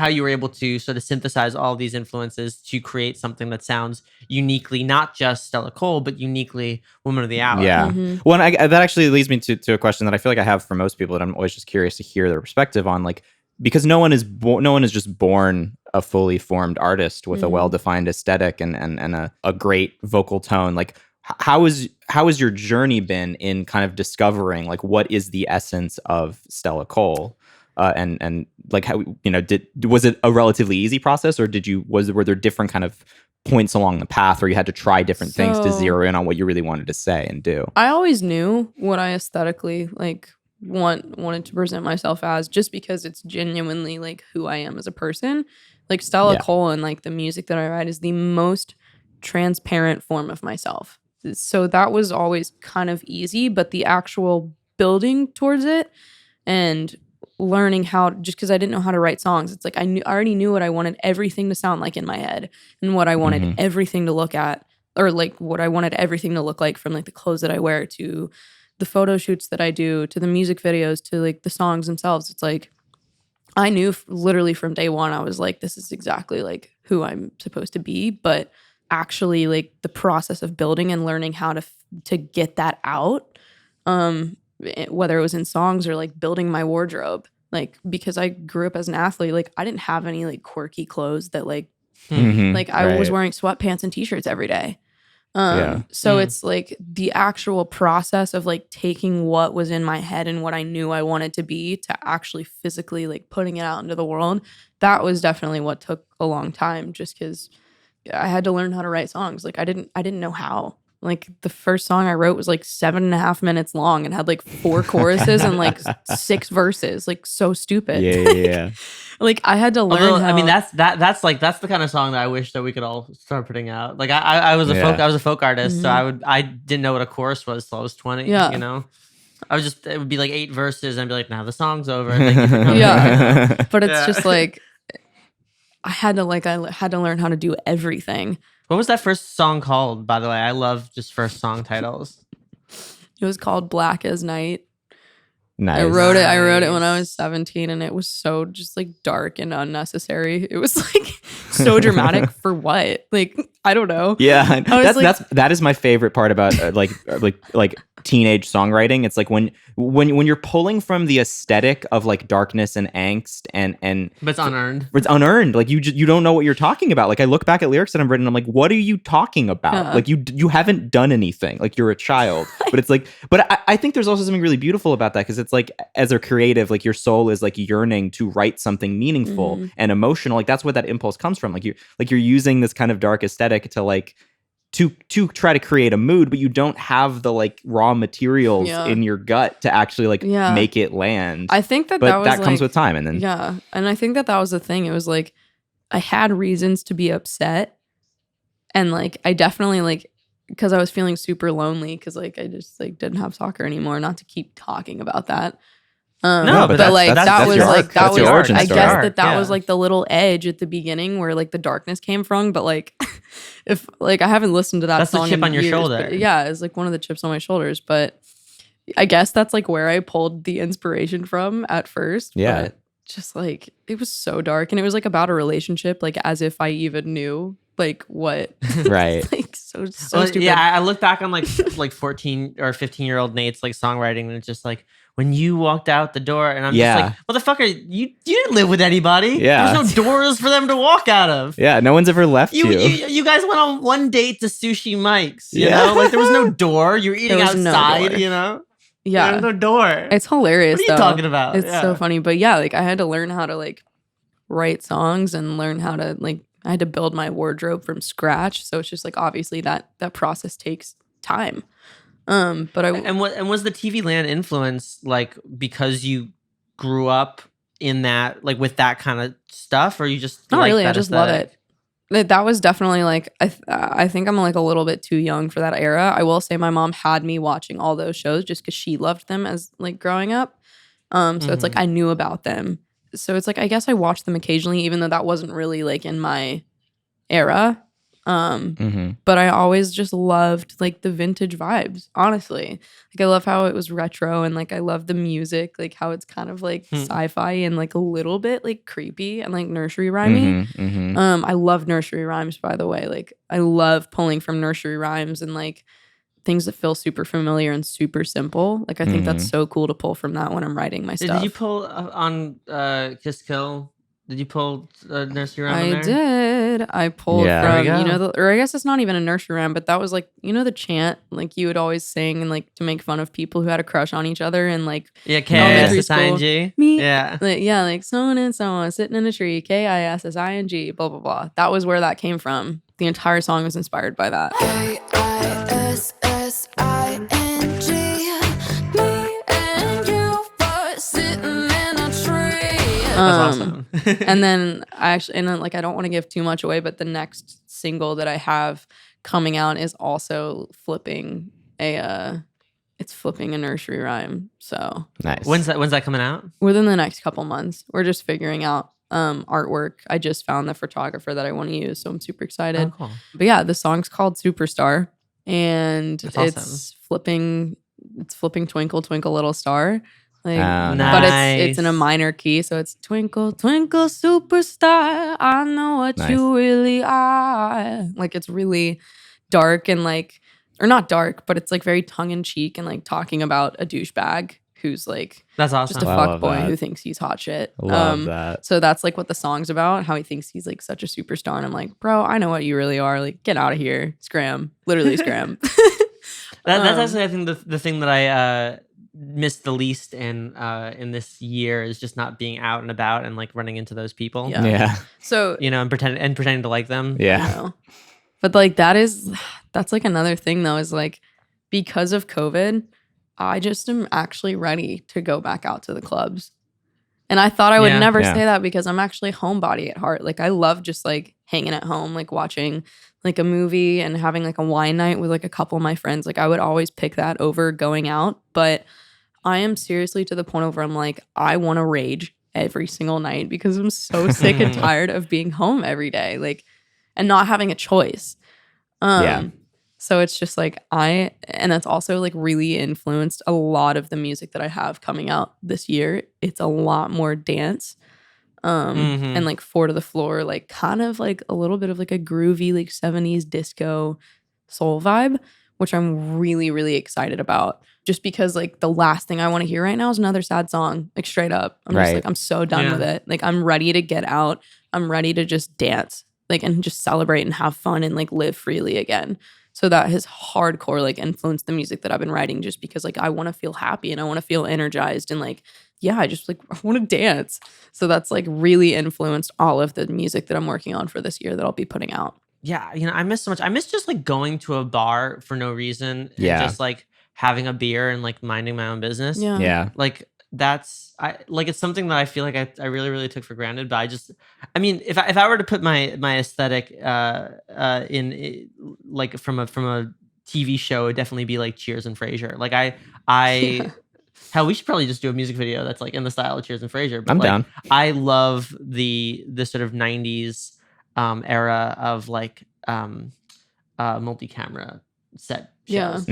you were able to sort of synthesize all these influences to create something that sounds uniquely not just Stela Cole, but uniquely Woman of the Hour. Yeah. Well, that actually leads me to a question that I feel like I have for most people that I'm always just curious to hear their perspective on, like, because no one is just born a fully formed artist with a well-defined aesthetic and a great vocal tone. Like, how is your journey been in kind of discovering like what is the essence of Stela Cole? And like how was it a relatively easy process, or were there different kind of points along the path where you had to try different things to zero in on what you really wanted to say and do? I always knew what I aesthetically like wanted to present myself as, just because it's genuinely like who I am as a person. Like Stela Cole and like the music that I write is the most transparent form of myself. So that was always kind of easy, but the actual building towards it and learning how, just because I didn't know how to write songs, it's like I already knew what I wanted everything to sound like in my head and what I wanted everything to look at, or like what I wanted everything to look like, from like the clothes that I wear to the photo shoots that I do to the music videos to like the songs themselves. It's like I knew literally from day one, I was like, this is exactly like who I'm supposed to be. But actually like the process of building and learning how to get that out whether it was in songs or like building my wardrobe. Like, because I grew up as an athlete, like I didn't have any like quirky clothes that like I was wearing sweatpants and t-shirts every day. So it's like the actual process of like taking what was in my head and what I knew I wanted to be to actually physically like putting it out into the world. That was definitely what took a long time, just because I had to learn how to write songs. Like I didn't know how. Like the first song I wrote was like 7.5 minutes long and had like 4 choruses and like 6 verses. Like so stupid. Yeah. Like I had to learn. Although, how, I mean, that's the kind of song that I wish that we could all start putting out. Like I was a folk artist, so I didn't know what a chorus was till I was 20. Yeah. You know, it would be like 8 verses, and I'd be like, now the song's over. Thank you for coming. Yeah. But it's just like I had to learn how to do everything. What was that first song called, by the way? I love just first song titles. It was called Black as Night. Nice. I wrote it when I was 17, and it was so just like dark and unnecessary. It was like so dramatic for what? Like, I don't know. Yeah, that is my favorite part about like teenage songwriting. It's like when you're pulling from the aesthetic of like darkness and angst and but it's unearned. It's unearned. Like you don't know what you're talking about. Like I look back at lyrics that I've written, I'm like, what are you talking about? Like you haven't done anything. Like you're a child. But it's like, but I think there's also something really beautiful about that, because it's like as a creative, like your soul is like yearning to write something meaningful and emotional. Like that's where that impulse comes from. Like you're using this kind of dark aesthetic to like to try to create a mood, but you don't have the like raw materials in your gut to actually like make it land. I think that but that comes with time, and then and I think that was the thing. It was like I had reasons to be upset, and like I definitely like, because I was feeling super lonely because like I just like didn't have soccer anymore. Not to keep talking about that. No, but like that was like that was I guess that was like the little edge at the beginning where like the darkness came from. But like if like I haven't listened to that that's song the chip in on your years, shoulder. Yeah, it's like one of the chips on my shoulders. But I guess that's like where I pulled the inspiration from at first. Yeah. But just like it was so dark, and it was like about a relationship, like as if I even knew like what right. like so stupid. Yeah, I look back on like 14 or 15-year-old Nate's like songwriting, and it's just like when you walked out the door, and I'm just like, motherfucker, you didn't live with anybody. Yeah. There's no doors for them to walk out of. Yeah, no one's ever left you. You guys went on one date to Sushi Mike's, you know? Like there was no door. You were eating outside, you know? Yeah. There's no door. It's hilarious. What are you talking about? It's so funny. But yeah, like I had to learn how to like write songs and learn how to like, I had to build my wardrobe from scratch. So it's just like obviously that process takes time. But was the TV Land influence like because you grew up in that like with that kind of stuff, or you just not like really? that I just aesthetic? love it. That was definitely like I think I'm like a little bit too young for that era. I will say my mom had me watching all those shows just because she loved them as like growing up. So it's like I knew about them. So it's like I guess I watched them occasionally, even though that wasn't really like in my era. But I always just loved like the vintage vibes, honestly. Like I love how it was retro, and like I love the music, like how it's kind of like sci-fi and like a little bit like creepy and like nursery rhymey. I love nursery rhymes, by the way. Like I love pulling from nursery rhymes and like things that feel super familiar and super simple. Like I think that's so cool to pull from that when I'm writing my stuff. Did you pull on Kiss Kill? Did you pull a nursery rhyme? I did. I pulled from, you know, or I guess it's not even a nursery rhyme, but that was like, you know, the chant like you would always sing and like to make fun of people who had a crush on each other and like K-I-S-S-I-N-G. Me, yeah, like so and so on sitting in a tree, K-I-S-S-I-N-G, blah blah blah. That was where that came from. The entire song was inspired by that. K-I-S-S-I-N-G. Me and you were sitting in a tree. That's awesome. And then I don't want to give too much away, but the next single that I have coming out is also flipping a nursery rhyme. So nice. When's that coming out? Within the next couple months. We're just figuring out artwork. I just found the photographer that I want to use, so I'm super excited. Oh, cool. But yeah, the song's called Superstar, and That's it's awesome. flipping Twinkle Twinkle Little Star. Like, nice. But it's in a minor key, so it's Twinkle Twinkle Superstar, I know what you really are. Like it's really dark and like or not dark, but it's like very tongue in cheek and like talking about a douchebag who's like That's awesome. just a I fuck love boy that. who thinks he's hot shit. Love that. So that's like what the song's about, how he thinks he's like such a superstar. And I'm like, bro, I know what you really are. Like, get out of here. Scram. Literally scram. That's actually, I think, the thing that I missed the least in this year is just not being out and about and like running into those people. Yeah. So And pretending to like them. I know. But like that's like another thing though, is like because of COVID, I just am actually ready to go back out to the clubs. And I thought I would never say that because I'm actually homebody at heart. Like I love just like hanging at home, like watching like a movie and having like a wine night with like a couple of my friends. Like I would always pick that over going out. But I am seriously to the point where I'm like, I want to rage every single night because I'm so sick and tired of being home every day, like, and not having a choice. So it's just like and that's also like really influenced a lot of the music that I have coming out this year. It's a lot more dance, and like 4 to the floor, like kind of like a little bit of like a groovy like 70s disco soul vibe, which I'm really, really excited about. Just because like the last thing I want to hear right now is another sad song, like straight up. I'm just like, I'm so done with it. Like I'm ready to get out. I'm ready to just dance, like, and just celebrate and have fun and like live freely again. So that has hardcore like influenced the music that I've been writing, just because like I want to feel happy and I want to feel energized and like, I just like I want to dance. So that's like really influenced all of the music that I'm working on for this year that I'll be putting out. Yeah, I miss so much. I miss just like going to a bar for no reason and just like having a beer and like minding my own business. Yeah. Like it's something that I feel like I really, really took for granted. But I mean, if I were to put my aesthetic in like from a TV show, it'd definitely be like Cheers and Frasier. Like hell, we should probably just do a music video that's like in the style of Cheers and Frasier. But I'm like, down. I love the sort of 90s era of like multi-camera set shows.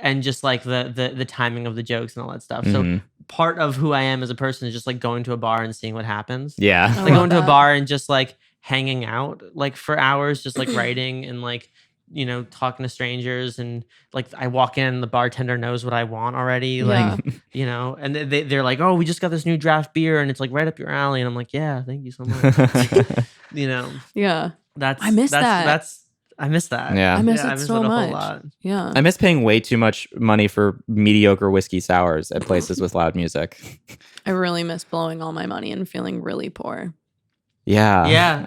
And just like the timing of the jokes and all that stuff. So part of who I am as a person is just like going to a bar and seeing what happens. Yeah. Like going to a bar and just like hanging out like for hours, just like writing and like, talking to strangers. And like I walk in and the bartender knows what I want already. Like, and they're like, oh, we just got this new draft beer and it's like right up your alley. And I'm like, yeah, thank you so much. Yeah. I miss that. I miss it so a much. whole lot. Yeah. I miss paying way too much money for mediocre whiskey sours at places with loud music. I really miss blowing all my money and feeling really poor. Yeah.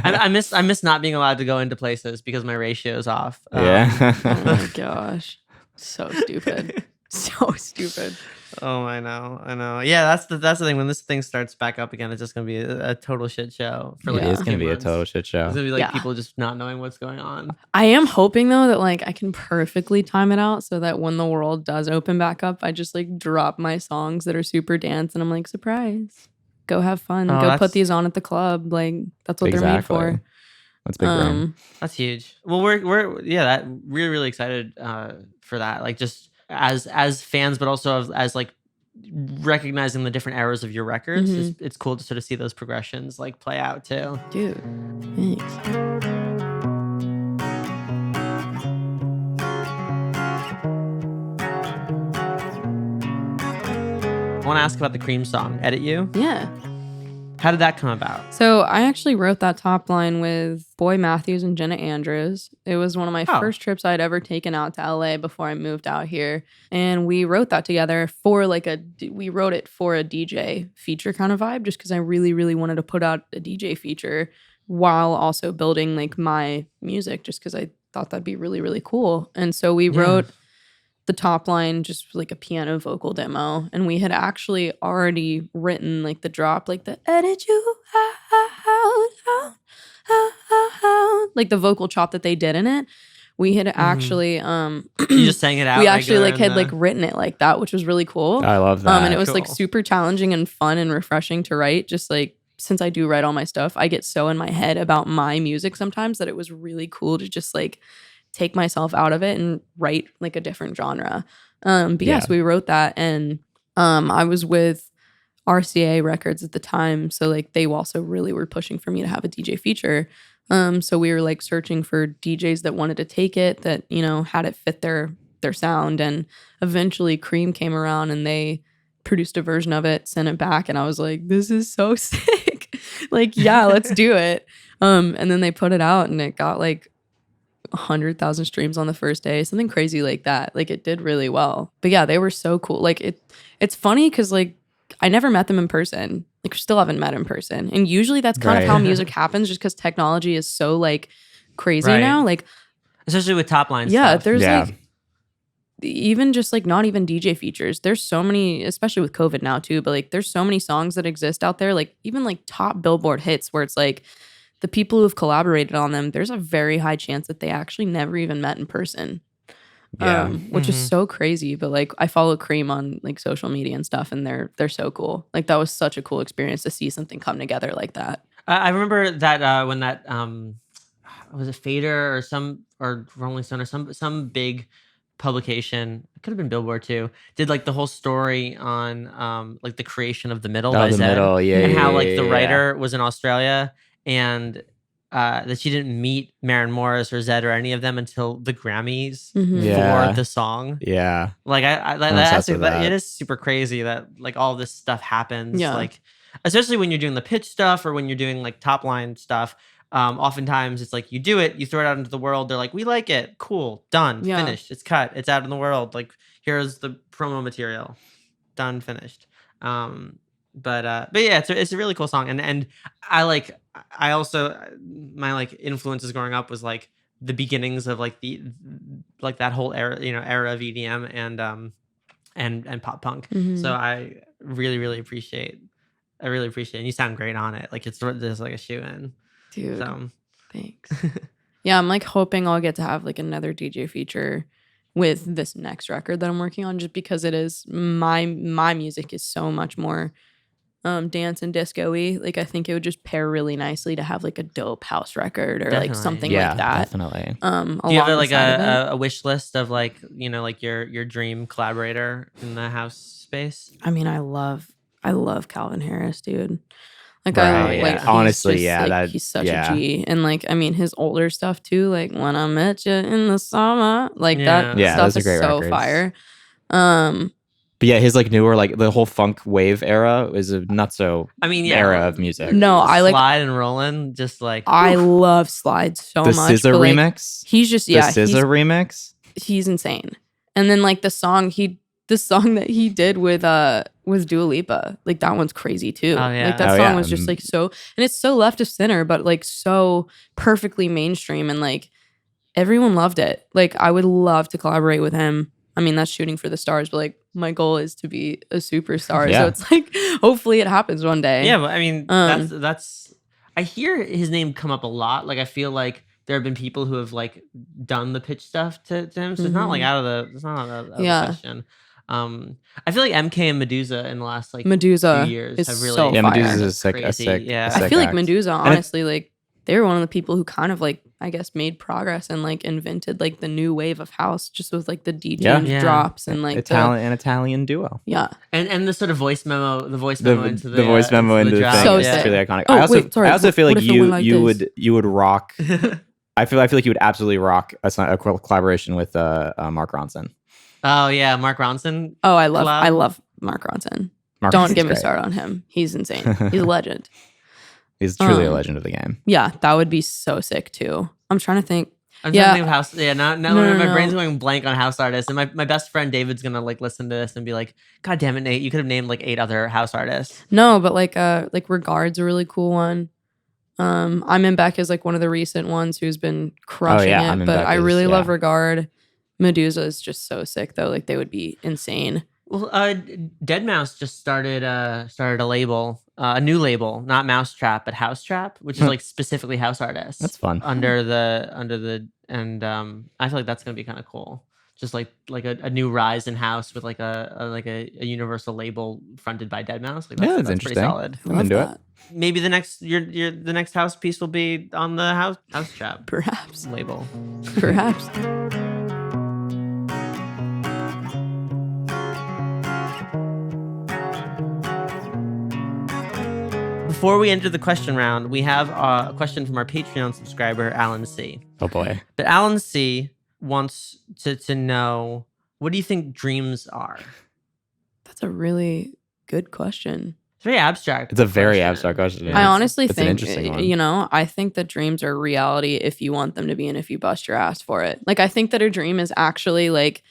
I miss not being allowed to go into places because my ratio is off. Yeah. Oh my gosh. So stupid. So stupid. Oh, I know. Yeah, that's the thing. When this thing starts back up again, it's just gonna be a total shit show. For like it's gonna 2 be months. a total shit show. It's gonna be like people just not knowing what's going on. I am hoping though that like I can perfectly time it out so that when the world does open back up, I just like drop my songs that are super dance and I'm like, surprise. Go have fun. Go put these on at the club. Like that's what they're made for. That's big brain. That's huge. Well, we're really excited for that. Like just as fans, but also as like recognizing the different eras of your records. It's cool to sort of see those progressions like play out too. Dude, thanks. I want to ask about the Cream song, Edit You. Yeah. How did that come about? So I actually wrote that top line with Boy Matthews and Jenna Andrews. It was one of my first trips I'd ever taken out to LA before I moved out here. And we wrote that together for we wrote it for a DJ feature kind of vibe, just because I really, really wanted to put out a DJ feature while also building like my music, just because I thought that'd be really, really cool. And so we wrote the top line, just like a piano vocal demo, and we had actually already written like the drop, like the edit you out, like the vocal chop that they did in it. We had actually you just sang it out. We actually like had like written it like that, which was really cool. I love that. And it was like super challenging and fun and refreshing to write. Just like since I do write all my stuff, I get so in my head about my music sometimes that it was really cool to just like take myself out of it and write like a different genre. But yes, we wrote that, and I was with RCA Records at the time. So like they also really were pushing for me to have a DJ feature. So we were like searching for DJs that wanted to take it, that, you know, had it fit their sound. And eventually Cream came around and they produced a version of it, sent it back, and I was like, this is so sick. Like, yeah, let's do it. And then they put it out and it got like 100,000 streams on the first day, something crazy like that. Like it did really well. But yeah, they were so cool. Like it's funny because like I never met them in person. Like still haven't met in person. And usually that's kind of how music happens, just because technology is so like crazy now. Like especially with top line yeah, stuff. there's like even just like not even DJ features. There's so many, especially with COVID now too, but like there's so many songs that exist out there, like even like top Billboard hits where it's like the people who have collaborated on them, there's a very high chance that they actually never even met in person. Which is so crazy. But like I follow Cream on like social media and stuff, and they're so cool. Like that was such a cool experience to see something come together like that. I remember that when that was it Fader or Rolling Stone or some big publication, it could have been Billboard too, did like the whole story on like the creation of The Middle by The Zed, Middle, and how like the writer was in Australia, and that she didn't meet Maren Morris or Zed or any of them until the Grammys for the song. Yeah. Like it is super crazy that like all this stuff happens. Yeah. Like especially when you're doing the pitch stuff or when you're doing like top line stuff. Oftentimes it's like you do it, you throw it out into the world. They're like, we like it, cool, done, finished, it's cut, it's out in the world. Like here's the promo material, done, finished. But yeah, it's a really cool song, and I also my like influences growing up was like the beginnings of like that whole era of EDM and pop punk. So I really appreciate it. And you sound great on it. Like it's just like a shoe in. Dude, so thanks. Yeah, I'm like hoping I'll get to have like another DJ feature with this next record that I'm working on, just because it is my music is so much more dance and disco-y. Like I think it would just pair really nicely to have like a dope house record or like something like that. Definitely. Do you have like a wish list of like, you know, like your dream collaborator in the house space? I mean, I love Calvin Harris, dude. Like honestly, he's such a G. And like I mean his older stuff too, like When I Met You in the Summer, like that stuff is so records. Fire. But yeah, his like newer, like the whole funk wave era is a not so era of music. No, I like Slide and Rollin', just like I love Slide so much. The SZA remix. He's just the SZA remix. He's insane. And then like the song that he did with Dua Lipa, like that one's crazy too. Oh, yeah. Like that song was just like so, and it's so left of center, but like so perfectly mainstream, and like everyone loved it. Like I would love to collaborate with him. I mean, that's shooting for the stars, but like my goal is to be a superstar. So it's like hopefully it happens one day. Yeah, but I mean that's I hear his name come up a lot. Like I feel like there have been people who have like done the pitch stuff to him. So it's not like out of the question. I feel like MK and Medusa in the last like Medusa few years is have really so Medusa is crazy. a sick. I feel like Medusa, honestly, like they were one of the people who kind of like I guess made progress and like invented like the new wave of house, just with like the DJ drops and like an Italian duo. Yeah, and the sort of voice memo into the voice memo into the thing. So it's really iconic. Oh, I also feel like you would rock. I feel like you would absolutely rock a collaboration with Mark Ronson. Oh yeah, Mark Ronson. Oh, I love Mark Ronson. Don't get me started on him. He's insane. He's a legend. He's truly a legend of the game. Yeah, that would be so sick too. I'm trying to think. I'm trying to think of house. Yeah, now my brain's going blank on house artists, and my best friend David's gonna like listen to this and be like, "God damn it, Nate! You could have named like 8 other house artists." No, but like Regard's a really cool one. I'm in Beck is like one of the recent ones who's been crushing it, but I really love Regard. Medusa is just so sick though. Like they would be insane. Well, Deadmau5 just started a label, a new label, not Mousetrap, but House Trap, which is like specifically house artists. That's fun. Under the I feel like that's gonna be kind of cool. Just like a new rise in house with like a universal label fronted by Deadmau5. Like that's interesting. Pretty solid. I'm into it. Maybe the next house piece will be on the House Trap perhaps label. Perhaps. before we enter the question round, we have a question from our Patreon subscriber, Alan C. Oh boy. But Alan C wants to know, what do you think dreams are? That's a really good question. It's very abstract. It's a very abstract question. I honestly it's an think, interesting one. I think that dreams are reality if you want them to be and if you bust your ass for it. Like, I think that a dream is actually like,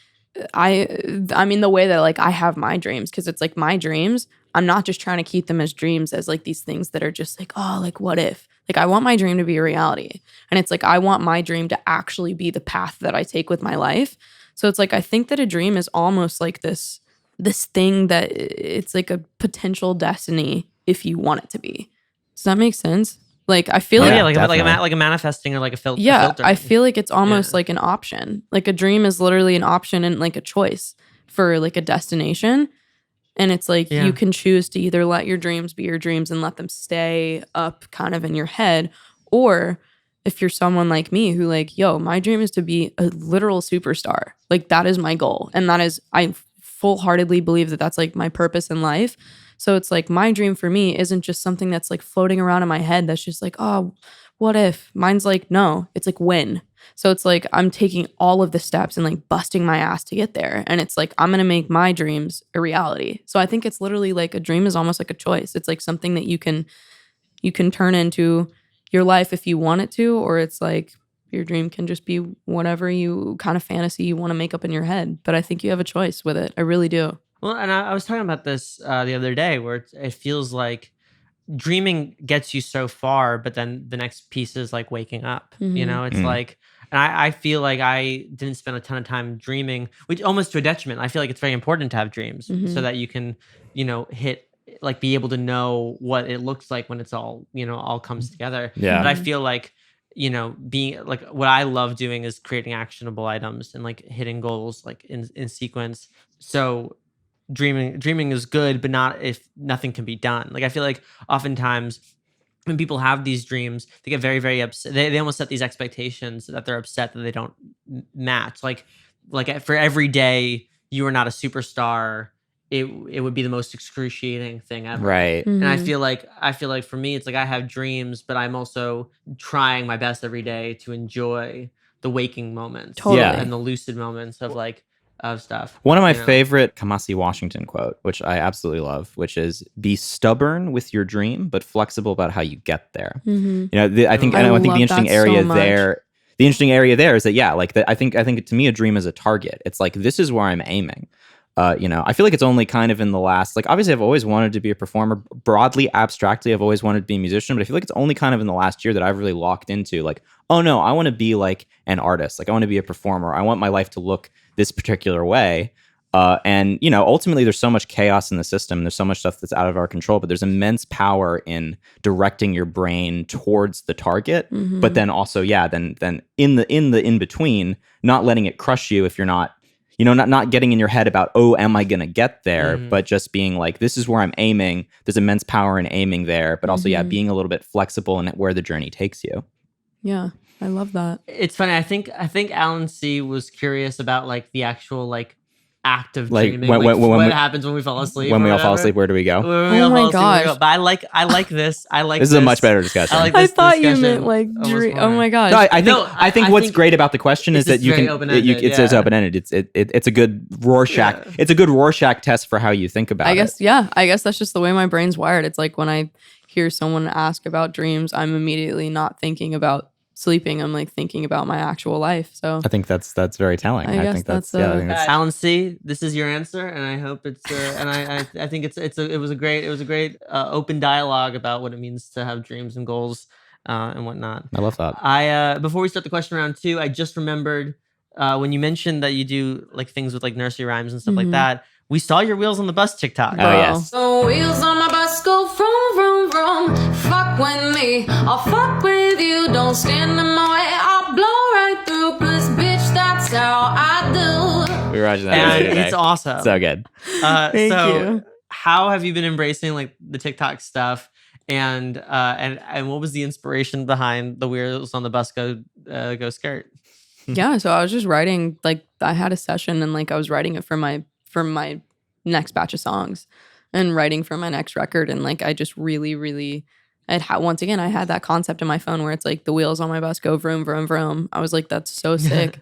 I mean, the way that like I have my dreams, because it's like my dreams, I'm not just trying to keep them as dreams as like these things that are just like, oh, like what if? Like, I want my dream to be a reality. And it's like, I want my dream to actually be the path that I take with my life. So it's like, I think that a dream is almost like this thing that it's like a potential destiny if you want it to be. Does that make sense? Like, I feel like like a manifesting or like a filter. Yeah, I feel like it's almost like an option. Like a dream is literally an option and like a choice for like a destination. And it's like you can choose to either let your dreams be your dreams and let them stay up kind of in your head, or if you're someone like me who like, yo, my dream is to be a literal superstar. Like, that is my goal. And that is, I full-heartedly believe that that's like my purpose in life. So it's like my dream for me isn't just something that's like floating around in my head that's just like, oh, what if? Mine's like, no, it's like when. So it's like I'm taking all of the steps and like busting my ass to get there. And it's like I'm going to make my dreams a reality. So I think it's literally like a dream is almost like a choice. It's like something that you can turn into your life if you want it to, or it's like your dream can just be whatever you kind of fantasy you want to make up in your head. But I think you have a choice with it. I really do. Well, and I was talking about this the other day, where it feels like dreaming gets you so far, but then the next piece is like waking up. You know, it's like, and I feel like I didn't spend a ton of time dreaming, which almost to a detriment. I feel like it's very important to have dreams so that you can, be able to know what it looks like when it's all, all comes together. Yeah. But I feel like, being like, what I love doing is creating actionable items and like hitting goals like in sequence. So dreaming is good, but not if nothing can be done. Like, I feel like oftentimes when people have these dreams, they get very, very upset. They almost set these expectations that they're upset that they don't match. Like for every day you are not a superstar, it would be the most excruciating thing ever. Right. And I feel like for me, it's like I have dreams, but I'm also trying my best every day to enjoy the waking moments and the lucid moments of stuff. One of my favorite Kamasi Washington quote, which I absolutely love, which is, be stubborn with your dream, but flexible about how you get there. I think the interesting area there, the interesting area there is that, I think to me, a dream is a target. It's like, this is where I'm aiming. I feel like it's only kind of in the last, like, obviously I've always wanted to be a performer. Broadly, abstractly, I've always wanted to be a musician, but I feel like it's only kind of in the last year that I've really locked into like, oh no, I want to be like an artist. Like, I want to be a performer. I want my life to look this particular way. And ultimately there's so much chaos in the system. There's so much stuff that's out of our control, but there's immense power in directing your brain towards the target. But then also, then in the in between, not letting it crush you if you're not, not getting in your head about, oh, am I going to get there? But just being like, this is where I'm aiming. There's immense power in aiming there, but also, being a little bit flexible in where the journey takes you. Yeah, I love that. It's funny. I think Alan C was curious about like the actual like act of dreaming. What happens when we fall asleep? When we all fall asleep, where do we go? Oh my gosh! But I like this. This is a much better discussion. I thought you meant like dream. Oh my gosh! No, I think what's great about the question is that you can. It's open ended. It's a good Rorschach. Yeah. It's a good Rorschach test for how you think about it. I guess that's just the way my brain's wired. It's like when I hear someone ask about dreams, I'm immediately not thinking about sleeping. I'm like thinking about my actual life. So I think that's very telling. I think that's Alan C, this is your answer, and I hope it's and I think it was a great open dialogue about what it means to have dreams and goals and whatnot. I love that. Before we start the question round 2, I just remembered when you mentioned that you do like things with like nursery rhymes and stuff like that. We saw your Wheels on the Bus TikTok. Oh yes. So wheels on my bus go vroom vroom vroom. Fuck with me, I'll fuck with you. Don't stand in my way, I'll blow right through. 'Cause bitch, that's how I do. We were watching that and today. It's awesome. So good. Thank you. How have you been embracing like the TikTok stuff? And what was the inspiration behind the Wheels on the Bus go skirt? Yeah, so I was just writing, like I had a session and like I was writing it for my next batch of songs and writing for my next record, and like I just really, really once again, I had that concept in my phone where it's like the wheels on my bus go vroom, vroom, vroom. I was like, that's so sick.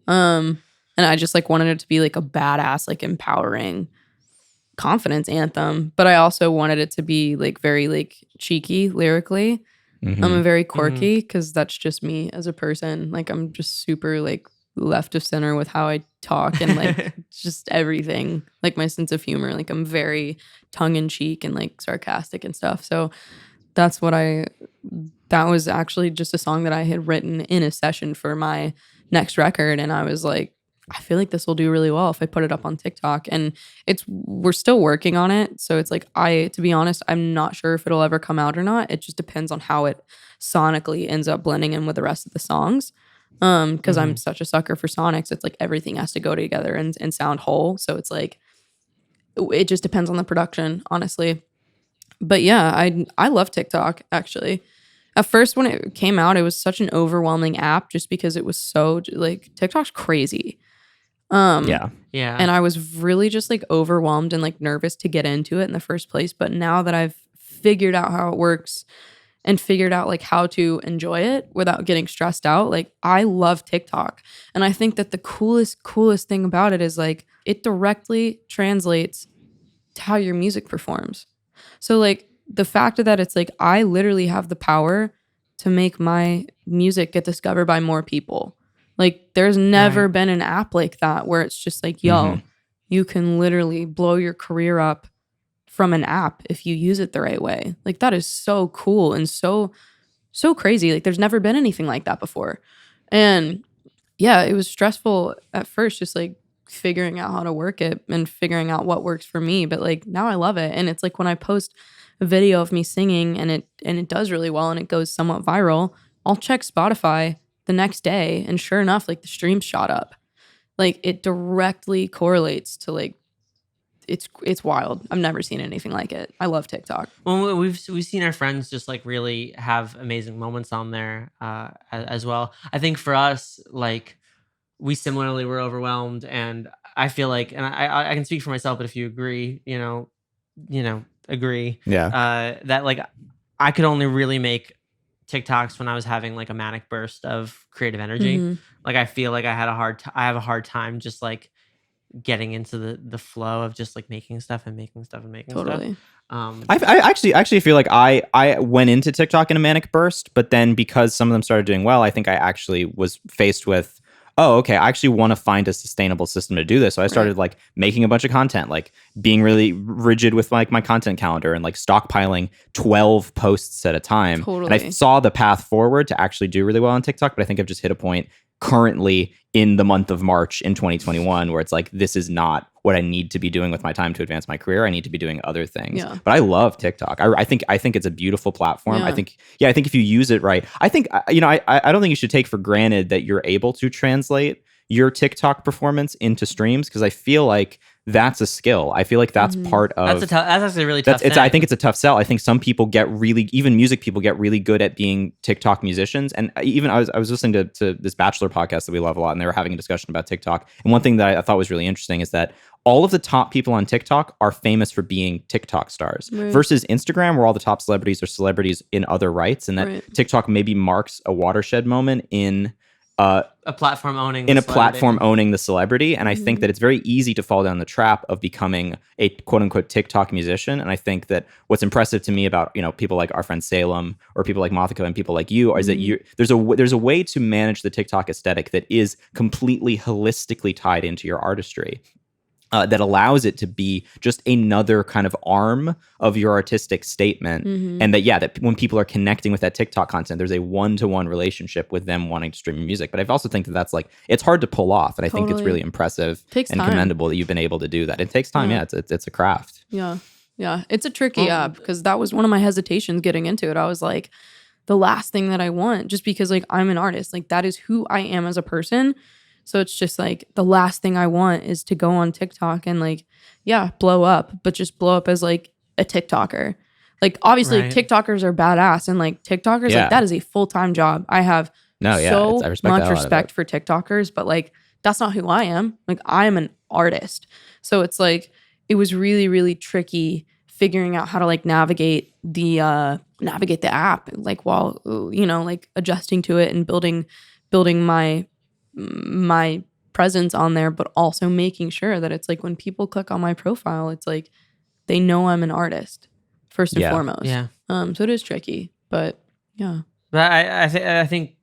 And I just like wanted it to be like a badass, like empowering confidence anthem. But I also wanted it to be like very like cheeky lyrically. I'm very quirky because that's just me as a person. Like I'm just super like left of center with how I talk and like just everything. Like my sense of humor. Like I'm very tongue in cheek and like sarcastic and stuff. So that was actually just a song that I had written in a session for my next record. And I was like, I feel like this will do really well if I put it up on TikTok. And we're still working on it. So it's like, to be honest, I'm not sure if it'll ever come out or not. It just depends on how it sonically ends up blending in with the rest of the songs. Because I'm such a sucker for sonics. It's like everything has to go together and sound whole. So it's like, it just depends on the production, honestly. But yeah, I love TikTok actually. At first when it came out, it was such an overwhelming app just because it was so like TikTok's crazy. Yeah. And I was really just like overwhelmed and like nervous to get into it in the first place. But now that I've figured out how it works and figured out like how to enjoy it without getting stressed out, like I love TikTok. And I think that the coolest thing about it is like it directly translates to how your music performs. So like the fact that it's like I literally have the power to make my music get discovered by more people. Like there's never been an app like that where it's just like, yo, you can literally blow your career up from an app if you use it the right way. Like that is so cool and so crazy. Like there's never been anything like that before. And yeah, it was stressful at first, just like figuring out how to work it and figuring out what works for me. But like now I love it. And it's like when I post a video of me singing and it does really well and it goes somewhat viral, I'll check Spotify the next day and sure enough, like the streams shot up. Like it directly correlates to like it's wild. I've never seen anything like it. I love TikTok. Well, we've seen our friends just like really have amazing moments on there as well. I think for us, like we similarly were overwhelmed, and I feel like, and I can speak for myself, but if you agree, agree. Yeah. That like I could only really make TikToks when I was having like a manic burst of creative energy. Like I feel like I have a hard time just like getting into the flow of just like making stuff and making stuff. Totally. I actually feel like I went into TikTok in a manic burst, but then because some of them started doing well, I think I actually was faced with, oh, okay, I actually want to find a sustainable system to do this. So I started like making a bunch of content, like being really rigid with like my content calendar and like stockpiling 12 posts at a time. Totally. And I saw the path forward to actually do really well on TikTok, but I think I've just hit a point currently in the month of March in 2021 where it's like, this is not what I need to be doing with my time to advance my career. I need to be doing other things. Yeah. But I love TikTok. I think it's a beautiful platform. Yeah. I think if you use it right, I think, I don't think you should take for granted that you're able to translate your TikTok performance into streams, because I feel like that's a skill. I feel like that's part of that's actually a really tough thing. I think it's a tough sell. I think some people even music people get really good at being TikTok musicians. And even I was listening to this Bachelor podcast that we love a lot, and they were having a discussion about TikTok. And one thing that I thought was really interesting is that all of the top people on TikTok are famous for being TikTok stars, versus Instagram, where all the top celebrities are celebrities in other rights, and that TikTok maybe marks a watershed moment in a platform owning the celebrity. And I think that it's very easy to fall down the trap of becoming a quote unquote TikTok musician. And I think that what's impressive to me about, people like our friend Salem or people like Mothika and people like you is that there's a way to manage the TikTok aesthetic that is completely holistically tied into your artistry. That allows it to be just another kind of arm of your artistic statement. And that when people are connecting with that TikTok content, there's a one-to-one relationship with them wanting to stream music. But I also think that that's like, it's hard to pull off. And I think it's really impressive and commendable that you've been able to do that. It takes time. Yeah, it's a craft. Yeah. It's a tricky app, because that was one of my hesitations getting into it. I was like, the last thing that I want, just because like I'm an artist, like that is who I am as a person. So it's just like the last thing I want is to go on TikTok and like, blow up, but just blow up as like a TikToker. Like obviously TikTokers are badass, and like TikTokers, like that is a full-time job. I have so much respect for TikTokers, but like that's not who I am. Like I am an artist. So it's like, it was really, really tricky figuring out how to like navigate the navigate the app, like while like adjusting to it and building my presence on there, but also making sure that it's like when people click on my profile, it's like they know I'm an artist first and foremost. Yeah. So it is tricky, but yeah. But I think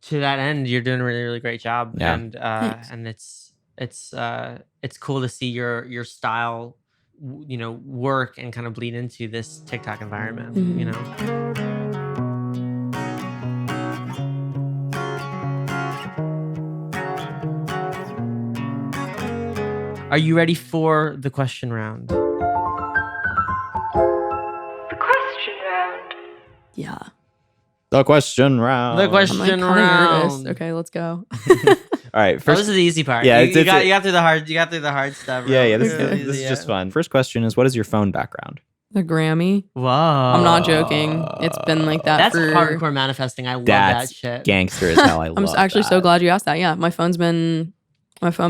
to that end, you're doing a really, really great job. Yeah. And it's cool to see your style, work and kind of bleed into this TikTok environment. Are you ready for the question round? The question round. Yeah. The question round. The question I'm like kinda round. nervous. Okay, let's go. All right. This First, is the easy part. Yeah, you got through the hard. You got through the hard stuff. yeah. bro. This is just fun. First question is, what is your phone background? The Grammy. Whoa. I'm not joking. It's been like that That's for hardcore manifesting. I love That's that shit. gangster as hell. I love I'm actually so that. glad you asked that. Yeah, my phone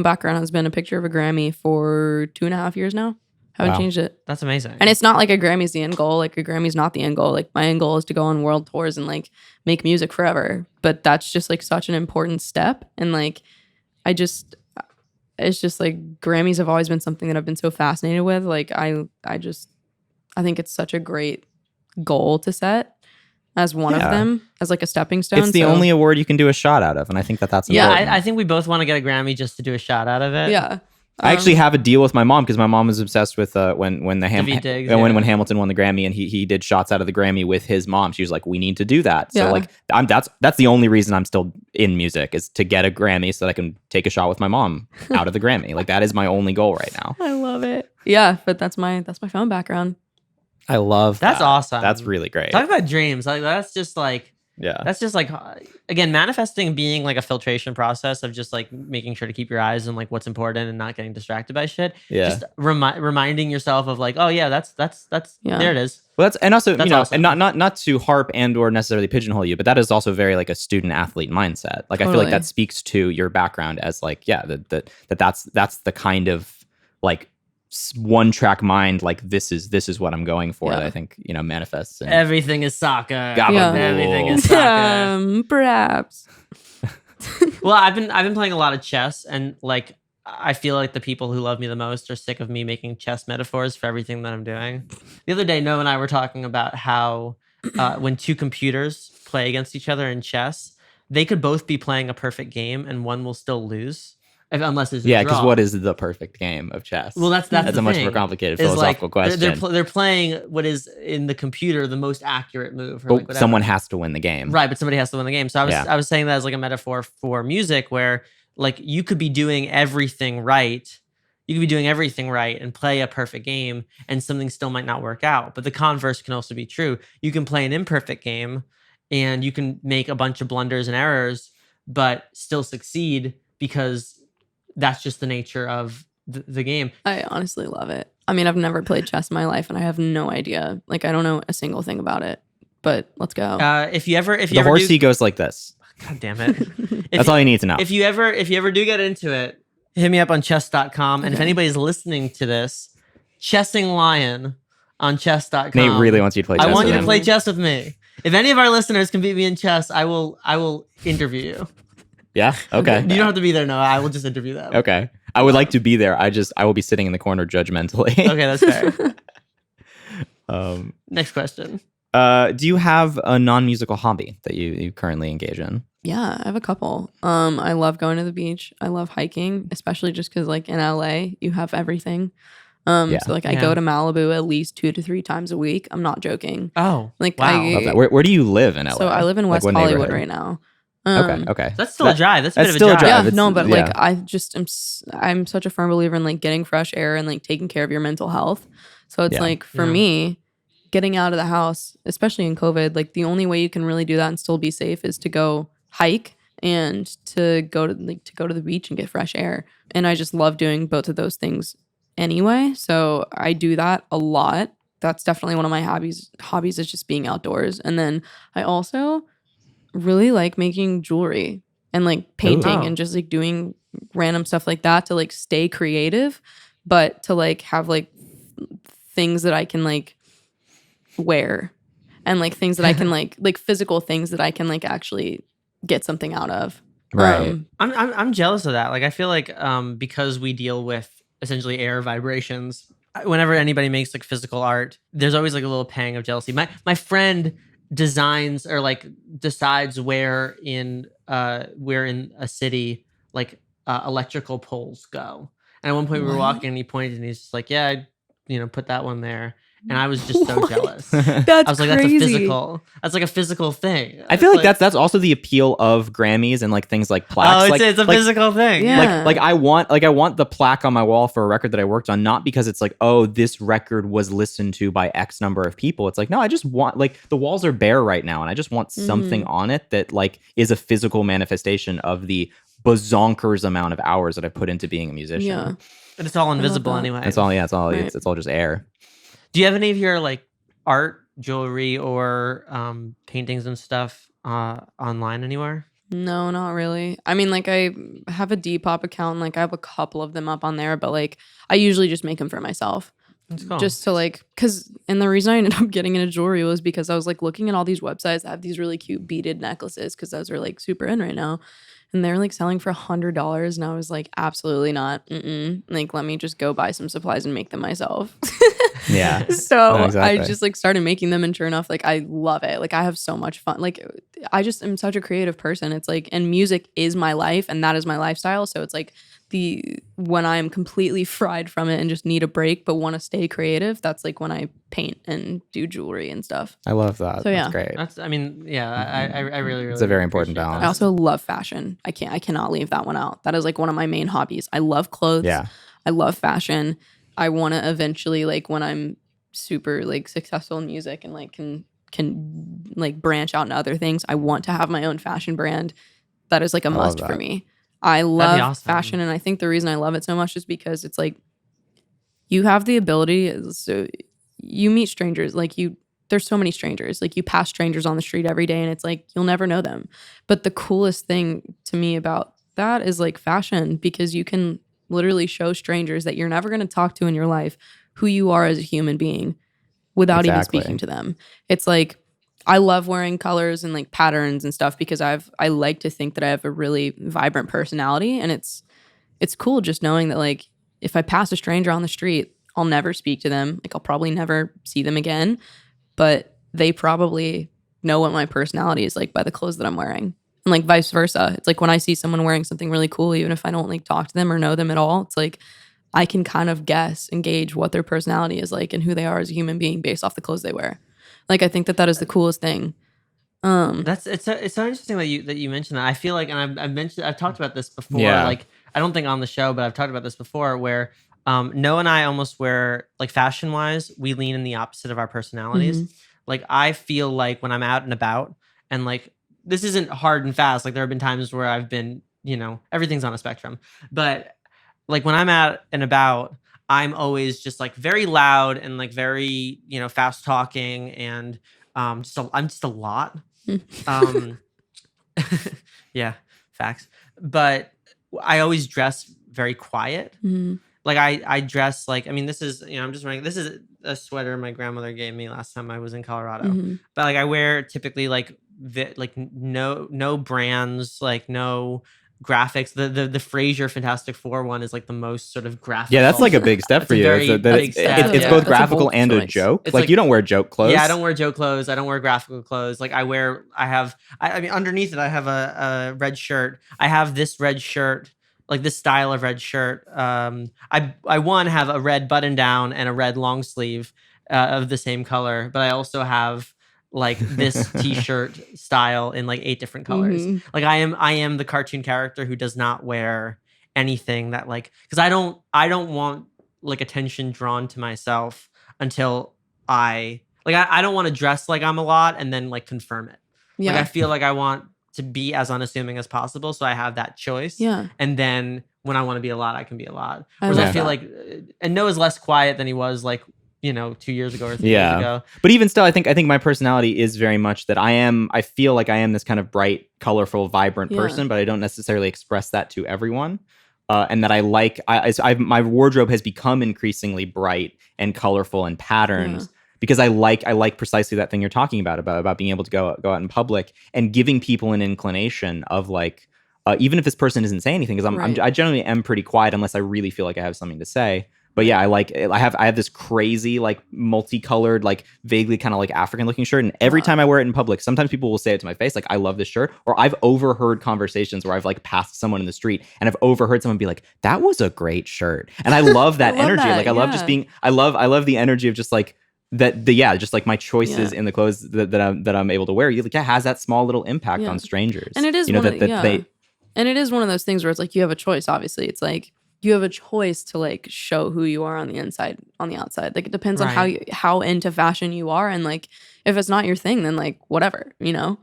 background has been a picture of a Grammy for 2.5 years now. Haven't Wow. changed it. That's amazing. And it's not like a Grammy's the end goal. Like a Grammy's not the end goal. Like my end goal is to go on world tours and like make music forever. But that's just like such an important step. And like it's just like Grammys have always been something that I've been so fascinated with. Like I think it's such a great goal to set as one of Yeah. them, as like a stepping stone. It's the So, only award you can do a shot out of, and I think that's yeah, important. I think we both want to get a Grammy just to do a shot out of it. Yeah. I actually have a deal with my mom because my mom was obsessed with when Daveed Diggs, when yeah. Hamilton won the Grammy and he did shots out of the Grammy with his mom. She was like, we need to do that. So Yeah. like that's the only reason I'm still in music is to get a Grammy so that I can take a shot with my mom out of the Grammy. Like that is my only goal right now. I love it. Yeah, but that's my phone background. I love That's that. awesome. That's really great. Talk about dreams. Like that's just like again, manifesting being like a filtration process of just like making sure to keep your eyes on like what's important and not getting distracted by shit. Yeah. Just reminding yourself of like, oh yeah, that's Yeah. there it is. Well, that's, and also, That's you know, awesome. and not to harp and or necessarily pigeonhole you, but that is also very like a student athlete mindset. Like I feel like Totally. that speaks to your background as like, that's the kind of like one track mind. Like this is what I'm going for. Yeah. That I think manifests. And Everything is soccer. Gabagool. Everything is soccer. Perhaps. Well, I've been playing a lot of chess, and like I feel like the people who love me the most are sick of me making chess metaphors for everything that I'm doing. The other day, Noah and I were talking about how when two computers play against each other in chess, they could both be playing a perfect game, and one will still lose unless it's a yeah, draw. because what is the perfect game of chess? Well, that's a the much thing, more complicated is, philosophical like, question. They're playing what is in the computer the most accurate move. Or but like whatever. someone has to win the game, Right, but somebody has to win the game. So Yeah. I was saying that as like a metaphor for music where like you could be doing everything right. You could be doing everything right and play a perfect game and something still might not work out. But the converse can also be true. You can play an imperfect game and you can make a bunch of blunders and errors but still succeed because that's just the nature of the game. I honestly love it. I mean, I've never played chess in my life, and I have no idea. Like, I don't know a single thing about it. But let's go. If you ever the horsey goes like this. God damn it. That's all you need to know. If you ever do get into it, hit me up on chess.com. And if Okay. anybody's listening to this, Chessing Lion on chess.com. Nate really wants you to play chess I want with you to him. play chess with me. If any of our listeners can beat me in chess, I will interview you. Yeah. Okay. You don't have to be there, no. I will just interview them. Okay. I would like to be there. I will be sitting in the corner judgmentally. Okay, that's fair. Um, Next question. do you have a non-musical hobby that you currently engage in? Yeah, I have a couple. I love going to the beach. I love hiking, especially just because like in LA, you have everything. Yeah. So like I Yeah. go to Malibu at least 2 to 3 times a week. I'm not joking. Oh, Like wow. I- Love that. Where do you live in LA? So I live in Like, West what Hollywood neighborhood? right now. Okay. That's still a drive. That's a bit that's of still a a drive. drive. Yeah, It's- no, but like yeah. I just I'm such a firm believer in like getting fresh air and like taking care of your mental health. So it's Yeah. like for Yeah. me, getting out of the house, especially in COVID, like the only way you can really do that and still be safe is to go hike and to go to the beach and get fresh air. And I just love doing both of those things anyway. So I do that a lot. That's definitely one of my hobbies. Hobbies is just being outdoors. And then I also really like making jewelry and like painting Ooh. and just like doing random stuff like that to like stay creative, but to like have like things that I can like wear and like things that I can like physical things that I can like actually get something out of. Right. I'm jealous of that. Like I feel like because we deal with essentially air vibrations, whenever anybody makes like physical art, there's always like a little pang of jealousy. My friend designs or like decides where in a city like electrical poles go. And at one point we were walking and he pointed and he's just like, yeah, put that one there. And I was just so What? jealous. That's I was like, crazy. that's like a physical thing. I feel It's like that's also the appeal of Grammys and like things like plaques. Oh, it's a physical thing. Yeah. Like I want the plaque on my wall for a record that I worked on, not because it's like, oh, this record was listened to by X number of people. It's like, no, I just want, like, the walls are bare right now and I just want something on it that like is a physical manifestation of the bazonkers amount of hours that I put into being a musician. Yeah. But it's all invisible that. anyway. It's all Right. it's all just air. Do you have any of your like art, jewelry, or paintings and stuff online anywhere? No, not really. I mean, like I have a Depop account, and, like I have a couple of them up on there, but like I usually just make them for myself. That's cool. Just to like, and the reason I ended up getting into jewelry was because I was like looking at all these websites that have these really cute beaded necklaces because those are like super in right now. And they're like selling for $100. And I was like, absolutely not. Like, let me just go buy some supplies and make them myself. Yeah. So No, exactly. I just like started making them. And sure enough, like I love it. Like I have so much fun. Like I just am such a creative person. It's like, and music is my life and that is my lifestyle. So it's like when I'm completely fried from it and just need a break, but want to stay creative, that's like when I paint and do jewelry and stuff. I love that. So, That's yeah. great. I really It's a very important appreciate balance. I also love fashion. I cannot leave that one out. That is like one of my main hobbies. I love clothes. Yeah. I love fashion. I want to eventually, like when I'm super like successful in music and like can like branch out into other things, I want to have my own fashion brand. That is like a love must for that. me. I love awesome. fashion, and I think the reason I love it so much is because it's like you have the ability. So you meet strangers, like there's so many strangers. Like you pass strangers on the street every day and it's like you'll never know them. But the coolest thing to me about that is like fashion, because you can literally show strangers that you're never going to talk to in your life who you are as a human being without even Exactly. speaking to them. It's like I love wearing colors and like patterns and stuff because I like to think that I have a really vibrant personality, and it's cool just knowing that like if I pass a stranger on the street, I'll never speak to them. Like I'll probably never see them again, but they probably know what my personality is like by the clothes that I'm wearing. And like vice versa. It's like when I see someone wearing something really cool, even if I don't like talk to them or know them at all, it's like I can kind of guess and gauge what their personality is like and who they are as a human being based off the clothes they wear. Like I think that is the coolest thing. It's so interesting that you mentioned that. I feel like, and I've talked about this before. Yeah. Like I don't think on the show, but I've talked about this before. Where Noah and I almost wear, like fashion wise, we lean in the opposite of our personalities. Like I feel like when I'm out and about, and like this isn't hard and fast. Like there have been times where I've been, everything's on a spectrum. But like when I'm out and about, I'm always just like very loud and like very, fast talking, and I'm just a lot. Yeah, facts. But I always dress very quiet. Like I dress like, I mean, this is, I'm just wearing, this is a sweater my grandmother gave me last time I was in Colorado. But like I wear typically like no brands, like no graphics. The Frasier Fantastic Four one is like the most sort of graphic. Yeah, that's like a big step That's for a you. very big step. It's Yeah. both That's a graphical bold and a choice. joke. It's Like like- you don't wear joke clothes. Yeah, I don't wear joke clothes. I don't wear graphical clothes. Like I mean, underneath it, I have a red shirt. I have this red shirt, like this style of red shirt. I have a red button down and a red long sleeve of the same color, but I also have like this t-shirt style in like 8 different colors. Like I am the cartoon character who does not wear anything that like, because I don't want like attention drawn to myself until I don't want to dress like I'm a lot and then like confirm it. Yeah. Like I feel like I want to be as unassuming as possible, so I have that choice. Yeah. And then when I want to be a lot, I can be a lot. I Whereas I love feel that. like, and Noah's less quiet than he was like 2 years ago or 3 Yeah. years ago. But even still, I think my personality is very much that I feel like I am this kind of bright, colorful, vibrant Yeah. person, but I don't necessarily express that to everyone. And that my wardrobe has become increasingly bright and colorful and patterned because I like precisely that thing you're talking about being able to go out in public and giving people an inclination of like, even if this person doesn't say anything, because I generally am pretty quiet unless I really feel like I have something to say. But yeah, I have this crazy like multicolored, like vaguely kind of like African looking shirt, and every time I wear it in public, sometimes people will say it to my face, like I love this shirt, or I've overheard conversations where I've like passed someone in the street and I've overheard someone be like, "That was a great shirt," and I love that energy. Like I love just being, I love the energy of just like that. Just like my choices in the clothes that I'm able to wear. It has that small little impact on strangers, and it is and it is one of those things where it's like you have a choice. Obviously, it's like you have a choice to like show who you are on the inside, on the outside. Like it depends on how into fashion you are, and like if it's not your thing, then like whatever, you know.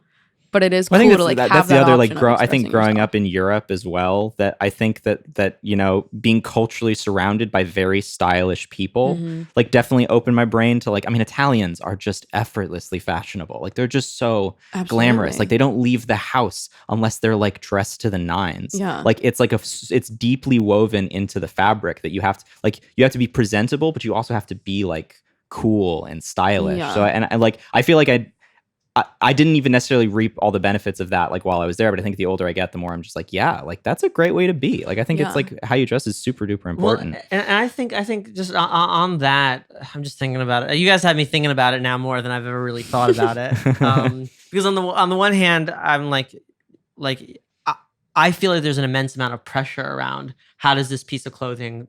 But it is cool to like have that's the that other like option of I think growing expressing up in Europe as well, that I think that you know, being culturally surrounded by very stylish people like definitely opened my brain to like, I mean, Italians are just effortlessly fashionable. Like they're just so glamorous. Like they don't leave the house unless they're like dressed to the nines. Yeah. Like it's like it's deeply woven into the fabric that you have to be presentable, but you also have to be like cool and stylish. Yeah. So and like I feel like I didn't even necessarily reap all the benefits of that like while I was there, but I think the older I get, the more I'm just like, yeah, like that's a great way to be. Like I think it's like how you dress is super duper important. Well, and I think just on that, I'm just thinking about it. You guys have me thinking about it now more than I've ever really thought about it. Because on the one hand, I'm like I feel like there's an immense amount of pressure around how does this piece of clothing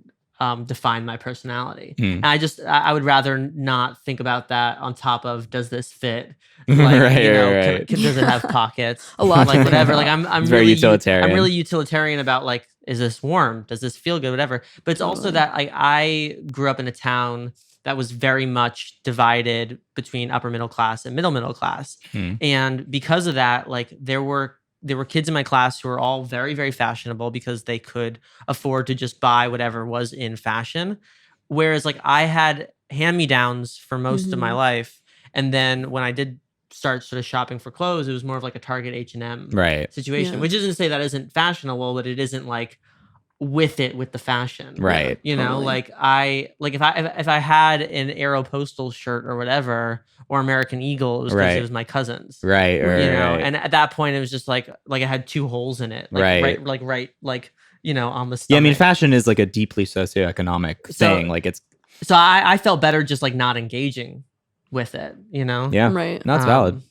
define my personality. And I would rather not think about that on top of does this fit? Like, does it have pockets? A lot. Like whatever. Like I'm very really utilitarian. I'm really utilitarian about like, is this warm? Does this feel good? Whatever. But it's also that like I grew up in a town that was very much divided between upper middle class and middle class. And because of that, like there were kids in my class who were all very, very fashionable because they could afford to just buy whatever was in fashion. Whereas like I had hand-me-downs for most of my life. And then when I did start sort of shopping for clothes, it was more of like a Target H&M situation, which isn't to say that isn't fashionable, but it isn't like with the fashion. Right. You know, like if I had an Aeropostale shirt or whatever, or American Eagle, it was because it was my cousin's. Right. You know, and at that point it was just like it had two holes in it. Like you know, on the stomach. Yeah, I mean, fashion is like a deeply socioeconomic thing. Like it's so I felt better just like not engaging with it, you know? Yeah. Right. No, that's valid.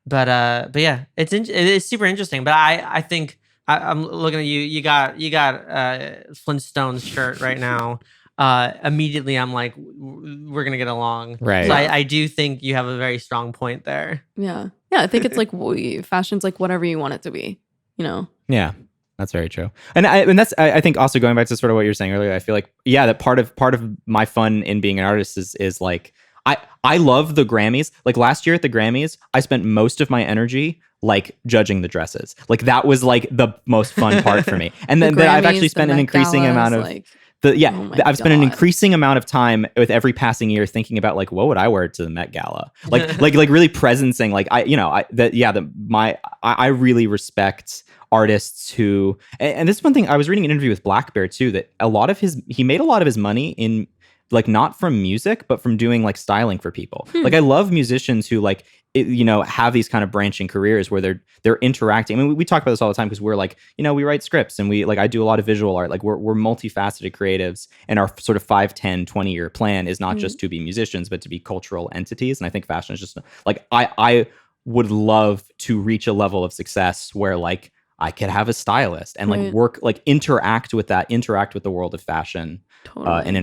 But yeah, it is super interesting. But I think I'm looking at you. You got Flintstones shirt right now. Immediately, I'm like, we're gonna get along. Right. So I do think you have a very strong point there. Yeah. I think it's like fashion's like whatever you want it to be. You know. Yeah. That's very true. And that's I think also going back to sort of what you were saying earlier, I feel like that part of my fun in being an artist is like I love the Grammys. Like last year at the Grammys, I spent most of my energy like judging the dresses. Like that was like the most fun part for me. And then I've actually spent an increasing amount of I've spent an increasing amount of time with every passing year thinking about like what would I wear to the Met Gala? Like really presencing like I really respect artists who and this is one thing I was reading an interview with Black Bear too, that he made a lot of his money in like not from music but from doing like styling for people. Like I love musicians who like have these kind of branching careers where they're interacting. I mean, we talk about this all the time because we're like, we write scripts and we like I do a lot of visual art. Like we're multifaceted creatives, and our sort of 5, 10, 20 year plan is not just to be musicians but to be cultural entities. And I think fashion is just like I would love to reach a level of success where like I could have a stylist and like work, like interact with the world of fashion, and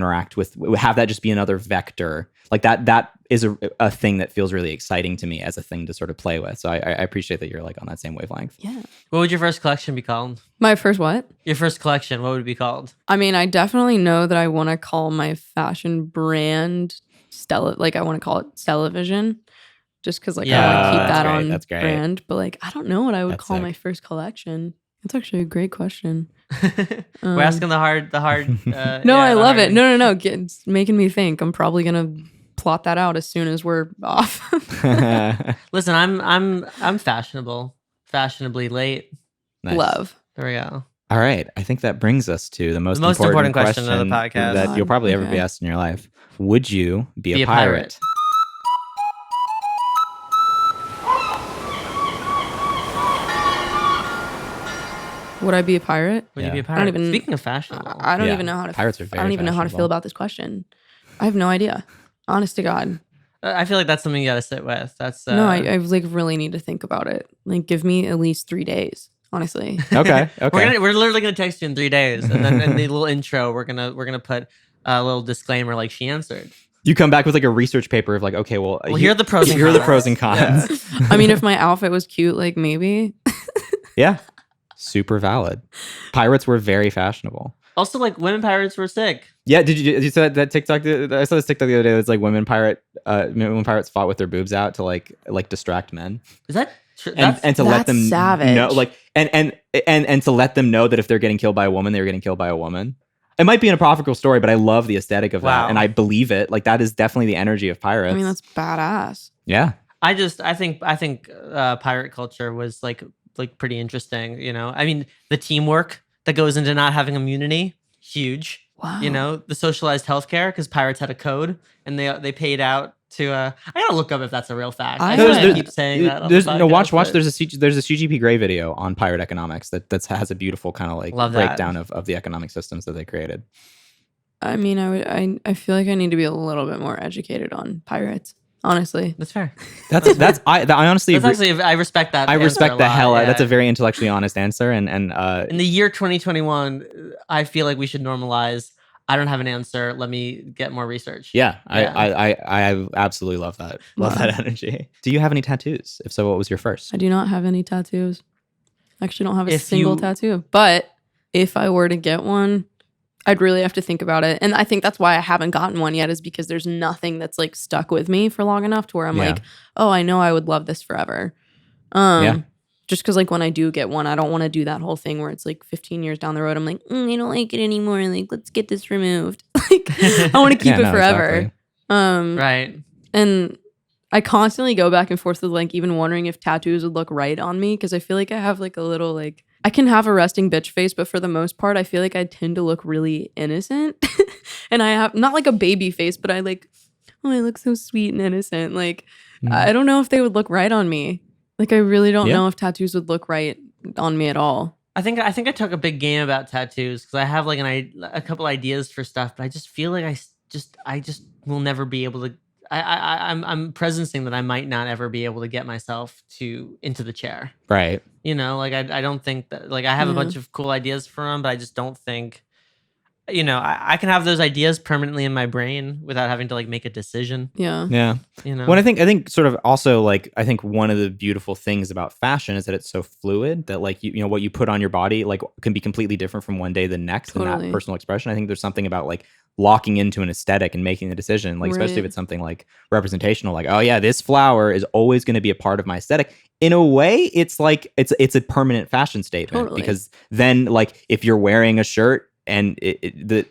have that just be another vector. Like that is a thing that feels really exciting to me as a thing to sort of play with. So I appreciate that you're like on that same wavelength. Yeah. What would your first collection be called? My first what? Your first collection, what would it be called? I mean, I definitely know that I want to call my fashion brand Stella. Like I want to call it Stella Vision. Just because, like, I want to keep that on brand. But, like, I don't know what I would call my first collection. That's actually a great question. We're asking the hard. No, I love it. No. It's making me think. I'm probably gonna plot that out as soon as we're off. Listen, I'm fashionable, fashionably late. Nice. Love. There we go. All right, I think that brings us to the most important question of the podcast that you'll probably ever be asked in your life. Would you be a pirate? Would I be a pirate? Would you Yeah. be a I pirate? don't even. Speaking of fashionable, I don't Yeah. even know how to. Pirates are very I don't even know how to fashionable. feel about this question. I have no idea. Honest to God. I feel like that's something you got to sit with. That's No, I like really need to think about it. Like, give me at least 3 days. Honestly. Okay. We're literally gonna text you in 3 days, and then in the little intro, we're gonna put a little disclaimer like she answered. You come back with like a research paper of like, okay, well, Here are the pros and here are the cons. pros and cons. I mean, if my outfit was cute, like maybe. Yeah. Super valid. Pirates were very fashionable. Also, like women pirates were sick. Yeah, did you see that TikTok? I saw this TikTok the other day. It's like women pirates fought with their boobs out to like distract men, Is that true? and to let that's them savage. know, like, and to let them know that if they're getting killed by a woman, they were getting killed by a woman. It might be an apocryphal story, but I love the aesthetic of Wow. that, and I believe it. Like that is definitely the energy of pirates. I mean, that's badass. yeah. I think pirate culture was like pretty interesting. You know, I mean, the teamwork that goes into not having immunity, huge. Wow. You know, the socialized healthcare because pirates had a code and they paid out to. I gotta look up if that's a real fact. I There's- know I keep saying that. On the Watch. podcast, but- There's a CGP Grey video on pirate economics that has a beautiful kind of like Love that. breakdown of the economic systems that they created. I mean, I feel like I need to be a little bit more educated on pirates. Honestly. That's fair. I honestly That's actually I respect that. I answer respect a the lot, hell out. yeah. That's a very intellectually honest answer, and In the year 2021, I feel like we should normalize. I don't have an answer. Let me get more research. yeah, Yeah. I absolutely love that. Love Wow. that energy. Do you have any tattoos? If so, what was your first? I do not have any tattoos. I actually don't have a If single you- tattoo. But if I were to get one, I'd really have to think about it. And I think that's why I haven't gotten one yet, is because there's nothing that's like stuck with me for long enough to where I'm Yeah. like, oh, I know I would love this forever. Yeah. Just because like when I do get one, I don't want to do that whole thing where it's like 15 years down the road, I'm like, I don't like it anymore. Like, let's get this removed. Like, I want to keep Yeah, it no, forever. exactly. Right. And I constantly go back and forth with like even wondering if tattoos would look right on me, because I feel like I have like a little like I can have a resting bitch face, but for the most part, I feel like I tend to look really innocent. And I have not like a baby face, but I like, oh, I look so sweet and innocent. Like, Mm. I don't know if they would look right on me. Like, I really don't Yeah. know if tattoos would look right on me at all. I think I took a big game about tattoos because I have like a couple ideas for stuff, but I just feel like I just will never be able to. I'm presencing that I might not ever be able to get myself into the chair. Right. You know, like I don't think that like I have a Yeah. bunch of cool ideas for them, but I just don't think. You know, I can have those ideas permanently in my brain without having to like make a decision. Yeah. Yeah. You know, Well, I think sort of also like I think one of the beautiful things about fashion is that it's so fluid that like you know what you put on your body like can be completely different from one day to the next in Totally. that personal expression. I think there's something about like locking into an aesthetic and making the decision, like especially if Right. it's something like representational, like oh yeah, this flower is always going to be a part of my aesthetic. In a way, it's like it's a permanent fashion statement Totally. because then like if you're wearing a shirt and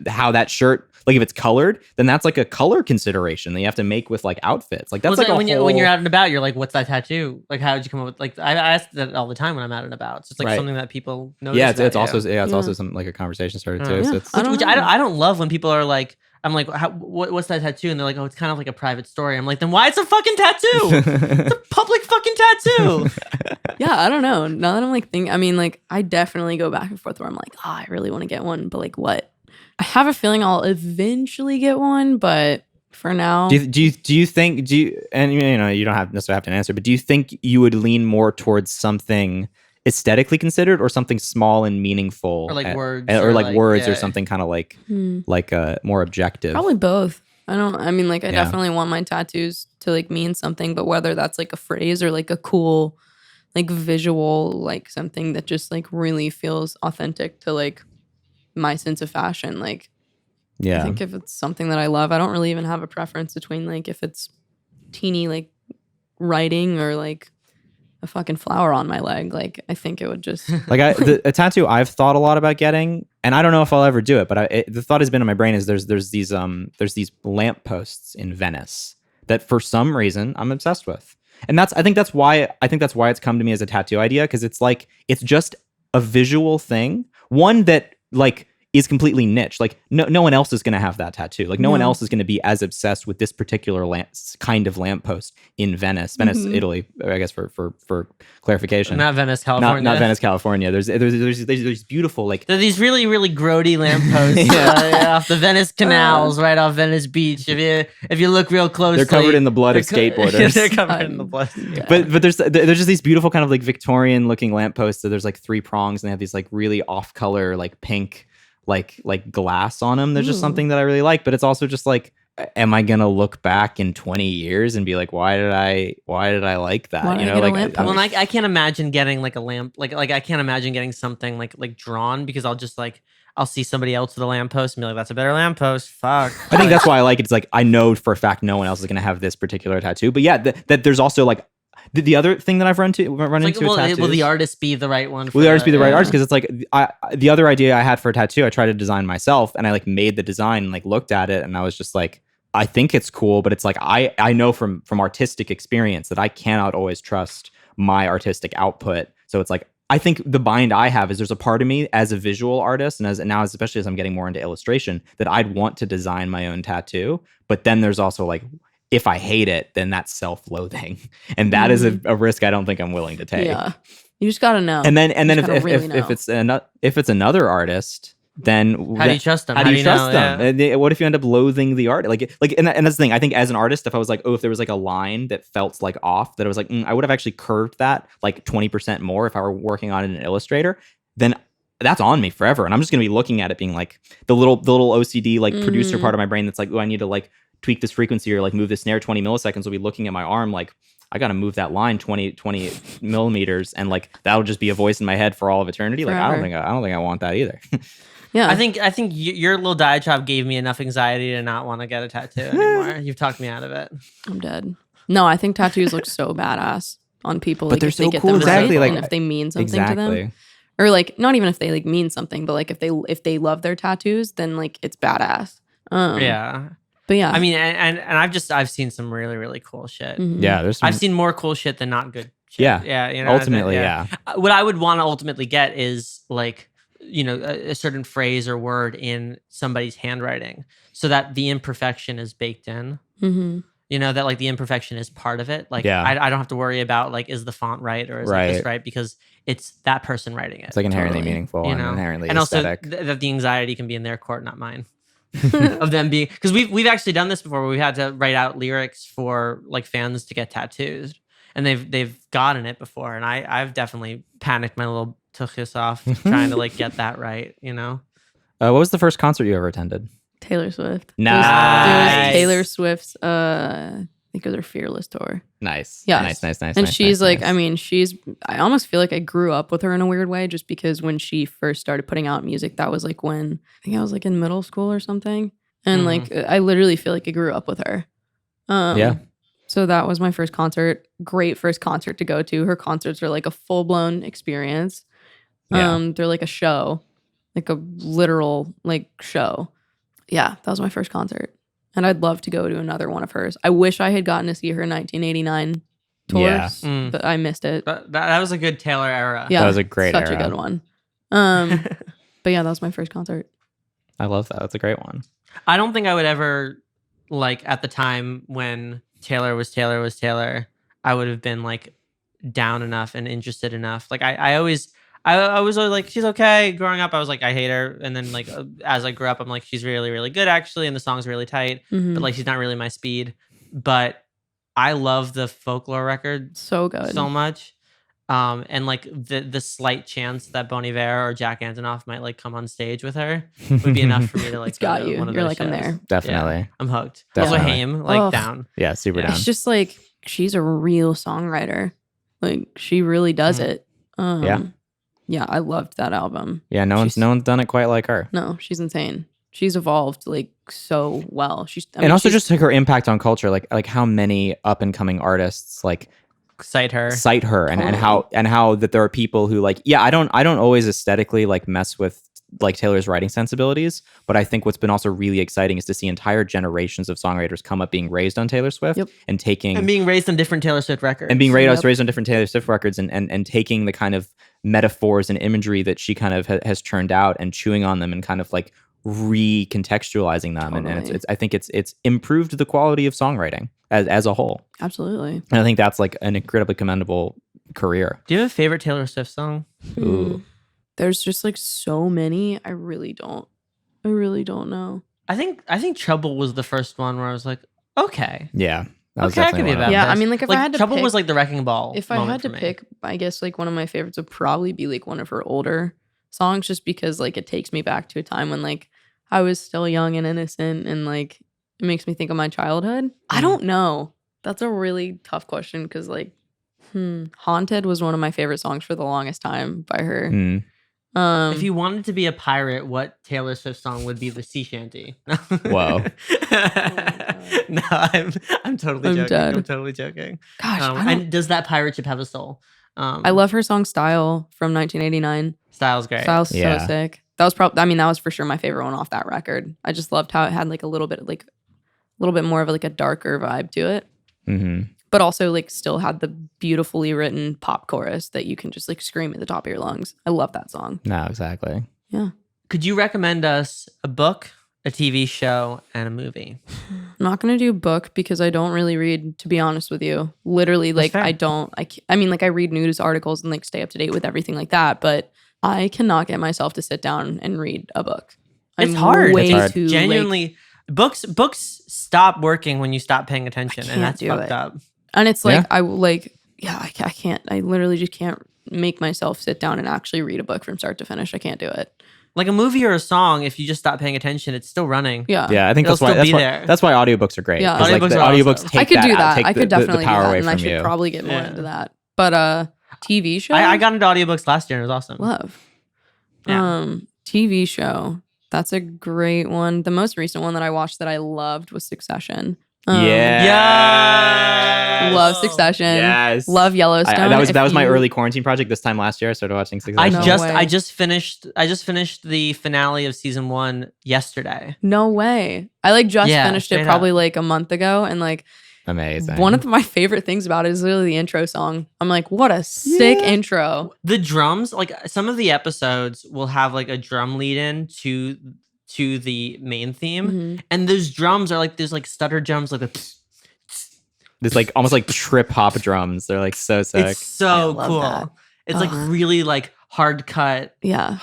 how that shirt, like if it's colored, then that's like a color consideration that you have to make with like outfits. Like that's Well, like a when whole... you're out and about, you're like, "What's that tattoo? Like, how did you come up with?" Like, I ask that all the time when I'm out and about. It's just like Right. something that people notice. yeah, it's about also you. it's Yeah. also some like a conversation starter Yeah. too. So Yeah. it's I don't Which know. I don't love when people are like, I'm like, what's that tattoo? And they're like, oh, it's kind of like a private story. I'm like, then why it's a fucking tattoo? It's a public fucking tattoo. Yeah, I don't know. Now that I'm like thinking, I mean, like, I definitely go back and forth where I'm like, oh, I really want to get one, but like, what? I have a feeling I'll eventually get one, but for now, do you think and you know you don't have necessarily have to answer, but do you think you would lean more towards something aesthetically considered or something small and meaningful, Or like words, or or like like, words or yeah. something kind of like Hmm. more objective? Probably both. I mean, like, I Yeah. definitely want my tattoos to like mean something, but whether that's like a phrase or like a cool, like visual, like something that just like really feels authentic to like my sense of fashion. Like, I Yeah. think if it's something that I love, I don't really even have a preference between like if it's teeny like writing or like a fucking flower on my leg. Like, I think it would just Like a tattoo I've thought a lot about getting, and I don't know if I'll ever do it, but the thought has been in my brain is there's these lamp posts in Venice that for some reason I'm obsessed with, and I think that's why it's come to me as a tattoo idea, because it's like it's just a visual thing, one that like is completely niche. Like no one else is going to have that tattoo. Like no one else is going to be as obsessed with this particular kind of lamppost in Venice, Italy, I guess for clarification. Not Venice, California. Not Venice, California. There's beautiful like There are these really, really grody lampposts off the Venice canals, right off Venice Beach. If you look real closely, they're covered in the blood of skateboarders. They're covered in the blood. But there's just these beautiful kind of like Victorian looking lampposts. So there's like 3 prongs and they have these like really off color like pink like glass on them. There's just something that I really like. But it's also just like, am I gonna look back in 20 years and be like, why did I like that? Why did You I know, get a like lamppost? Well, I can't imagine getting like a lamp, like I can't imagine getting something like drawn, because I'll see somebody else with a lamppost and be like, that's a better lamppost. Fuck. I think that's why I like it. It's like I know for a fact no one else is gonna have this particular tattoo. But yeah, that there's also like the other thing that I've run into will tattoos. the artist be the right one? Will the artist be the right artist? Because it's like the other idea I had for a tattoo, I tried to design myself, and I like made the design and like looked at it, and I was just like, I think it's cool, but it's like I know from artistic experience that I cannot always trust my artistic output. So it's like I think the bind I have is there's a part of me as a visual artist, and especially as I'm getting more into illustration, that I'd want to design my own tattoo. But then there's also like, if I hate it, then that's self-loathing, and that is a risk I don't think I'm willing to take. Yeah, you just gotta know. And then if it's another artist, then How do you trust them? How do you trust know? them? Yeah. And what if you end up loathing the art? And that's the thing. I think as an artist, if I was like, if there was like a line that felt like off, that I was like, I would have actually curved that like 20% more if I were working on it in Illustrator, then that's on me forever. And I'm just gonna be looking at it being like the little OCD like producer part of my brain that's like, oh, I need to like tweak this frequency or like move the snare 20 milliseconds. Will be looking at my arm like, I got to move that line 20 millimeters, and like that'll just be a voice in my head for all of eternity. Like I don't think I want that either. Yeah, I think your little diatribe gave me enough anxiety to not want to get a tattoo anymore. You've talked me out of it. I'm dead. No, I think tattoos look so badass on people. But Like, they're if they so get cool. them right, Exactly, like- and if they mean something to them, Exactly. or like not even if they like mean something, but like if they love their tattoos, then like it's badass. Yeah. But yeah, I mean, and I've seen some really, really cool shit. Mhm. Yeah, there's some, I've seen more cool shit than not good shit. Yeah. Yeah. You know, ultimately, yeah. What I would want to ultimately get is like, you know, a certain phrase or word in somebody's handwriting so that the imperfection is baked in. Mhm. You know, that like the imperfection is part of it. Like, Yeah. I don't have to worry about like, is the font right or is like, this right? Because it's that person writing it. It's like inherently Totally. meaningful You and know? inherently And also aesthetic. that the anxiety can be in their court, not mine. Of them being, because we've actually done this before where we've had to write out lyrics for like fans to get tattooed, and they've gotten it before, and I've definitely panicked my little tuchus off trying to like get that right, you know. What was the first concert you ever attended? Taylor Swift. Nice. It was Taylor Swift's. I think it was her Fearless tour. Nice. Yes. Nice. And she's like, I mean, I almost feel like I grew up with her in a weird way, just because when she first started putting out music, that was like when I think I was like in middle school or something. And like, I literally feel like I grew up with her. Yeah. So that was my first concert. Great first concert to go to. Her concerts are like a full blown experience. Yeah. They're like a show, like a literal like show. Yeah, that was my first concert. And I'd love to go to another one of hers. I wish I had gotten to see her 1989 tours, Yeah. but I missed it. That was a good Taylor era. Yeah, That was a great such era. a good one. But yeah, that was my first concert. I love that. That's a great one. I don't think I would ever, like, at the time when Taylor was Taylor, I would have been like down enough and interested enough. Like I was always like, she's okay. Growing up, I was like, I hate her. And then like as I grew up, I'm like, she's really, really good actually, and the song's really tight. Mhm. But like, she's not really my speed. But I love the Folklore record So good. so much. And like the slight chance that Bon Iver or Jack Antonoff might like come on stage with her would be enough for me to like It's got go to you. one of You're those like, I'm shows. there. Definitely. Yeah, I'm hooked. Definitely. Also Haim, like Ugh. down. Yeah, super down. It's just like she's a real songwriter. Like she really does it. Yeah, I loved that album. Yeah, no one's done it quite like her. No, she's insane. She's evolved like so well. And also just like her impact on culture, like how many up and coming artists like Cite her. and how that there are people who like, yeah, I don't always aesthetically like mess with like Taylor's writing sensibilities, but I think what's been also really exciting is to see entire generations of songwriters come up being raised on Taylor Swift and taking And being raised on different Taylor Swift records. and being raised on different Taylor Swift records and taking the kind of metaphors and imagery that she kind of has churned out and chewing on them and kind of like recontextualizing them. And Totally. I think it's improved the quality of songwriting as a whole. Absolutely. And I think that's like an incredibly commendable career. Do you have a favorite Taylor Swift song? Ooh. There's just like so many. I really don't know. I think Trouble was the first one where I was like, okay. Yeah. That was Okay, I could definitely be one of about them. Yeah, this. I mean, like, if I had to Trouble pick- was like the wrecking ball. If I moment had to for me. pick, I guess like one of my favorites would probably be like one of her older songs, just because like it takes me back to a time when like I was still young and innocent, and like it makes me think of my childhood. I don't know. That's a really tough question because like Haunted was one of my favorite songs for the longest time by her. Mm. If you wanted to be a pirate, what Taylor Swift song would be the sea shanty? Whoa. No, I'm totally I'm joking. dead. I'm totally joking. Gosh, I don't- and does that pirate ship have a soul? I love her song Style from 1989. Style's great. Style's Yeah. so sick. That was probably, I mean, that was for sure my favorite one off that record. I just loved how it had like a little bit more of like a darker vibe to it, Hmm. but also like still had the beautifully written pop chorus that you can just like scream at the top of your lungs. I love that song. No, exactly. Yeah. Could you recommend us a book, a TV show, and a movie? I'm not going to do book because I don't really read, to be honest with you. Literally, like fair. I mean, like I read news articles and like stay up to date with everything like that, but I cannot get myself to sit down and read a book. It's I'm hard. Way It's hard. too like, Genuinely, books stop working when you stop paying attention, and can't that's do fucked it. up. and it's Yeah. like I can't. I literally just can't make myself sit down and actually read a book from start to finish. I can't do it. Like a movie or a song, if you just stop paying attention, it's still running. Yeah. Yeah, I think It'll that's why still be there. that's why audiobooks are great. Yeah. 'Cause, like, Audiobooks the are audiobooks awesome. take I could do that. take I could the definitely power do that, away and from I should you. probably get more Yeah. into that. But TV show, I got into audiobooks last year and it was awesome. love. Yeah. TV show. That's a great one. The most recent one that I watched that I loved was Succession. Yeah. Yes. Love Succession. Yes. Love Yellowstone. That was my If you- early quarantine project. This time last year, I started watching Succession. I No way. just finished the finale of season 1 yesterday. No way. I like just Yeah, finished it straight probably up. like a month ago, and like Amazing. one of my favorite things about it is literally the intro song. I'm like, what a sick intro. The drums, like some of the episodes will have like a drum lead in to the main theme, Mhm. and those drums are like there's like stutter drums like the This like almost like trip hop drums. They're like so sick. it's so love cool. that. It's like Ugh. really like hard cut, Yeah,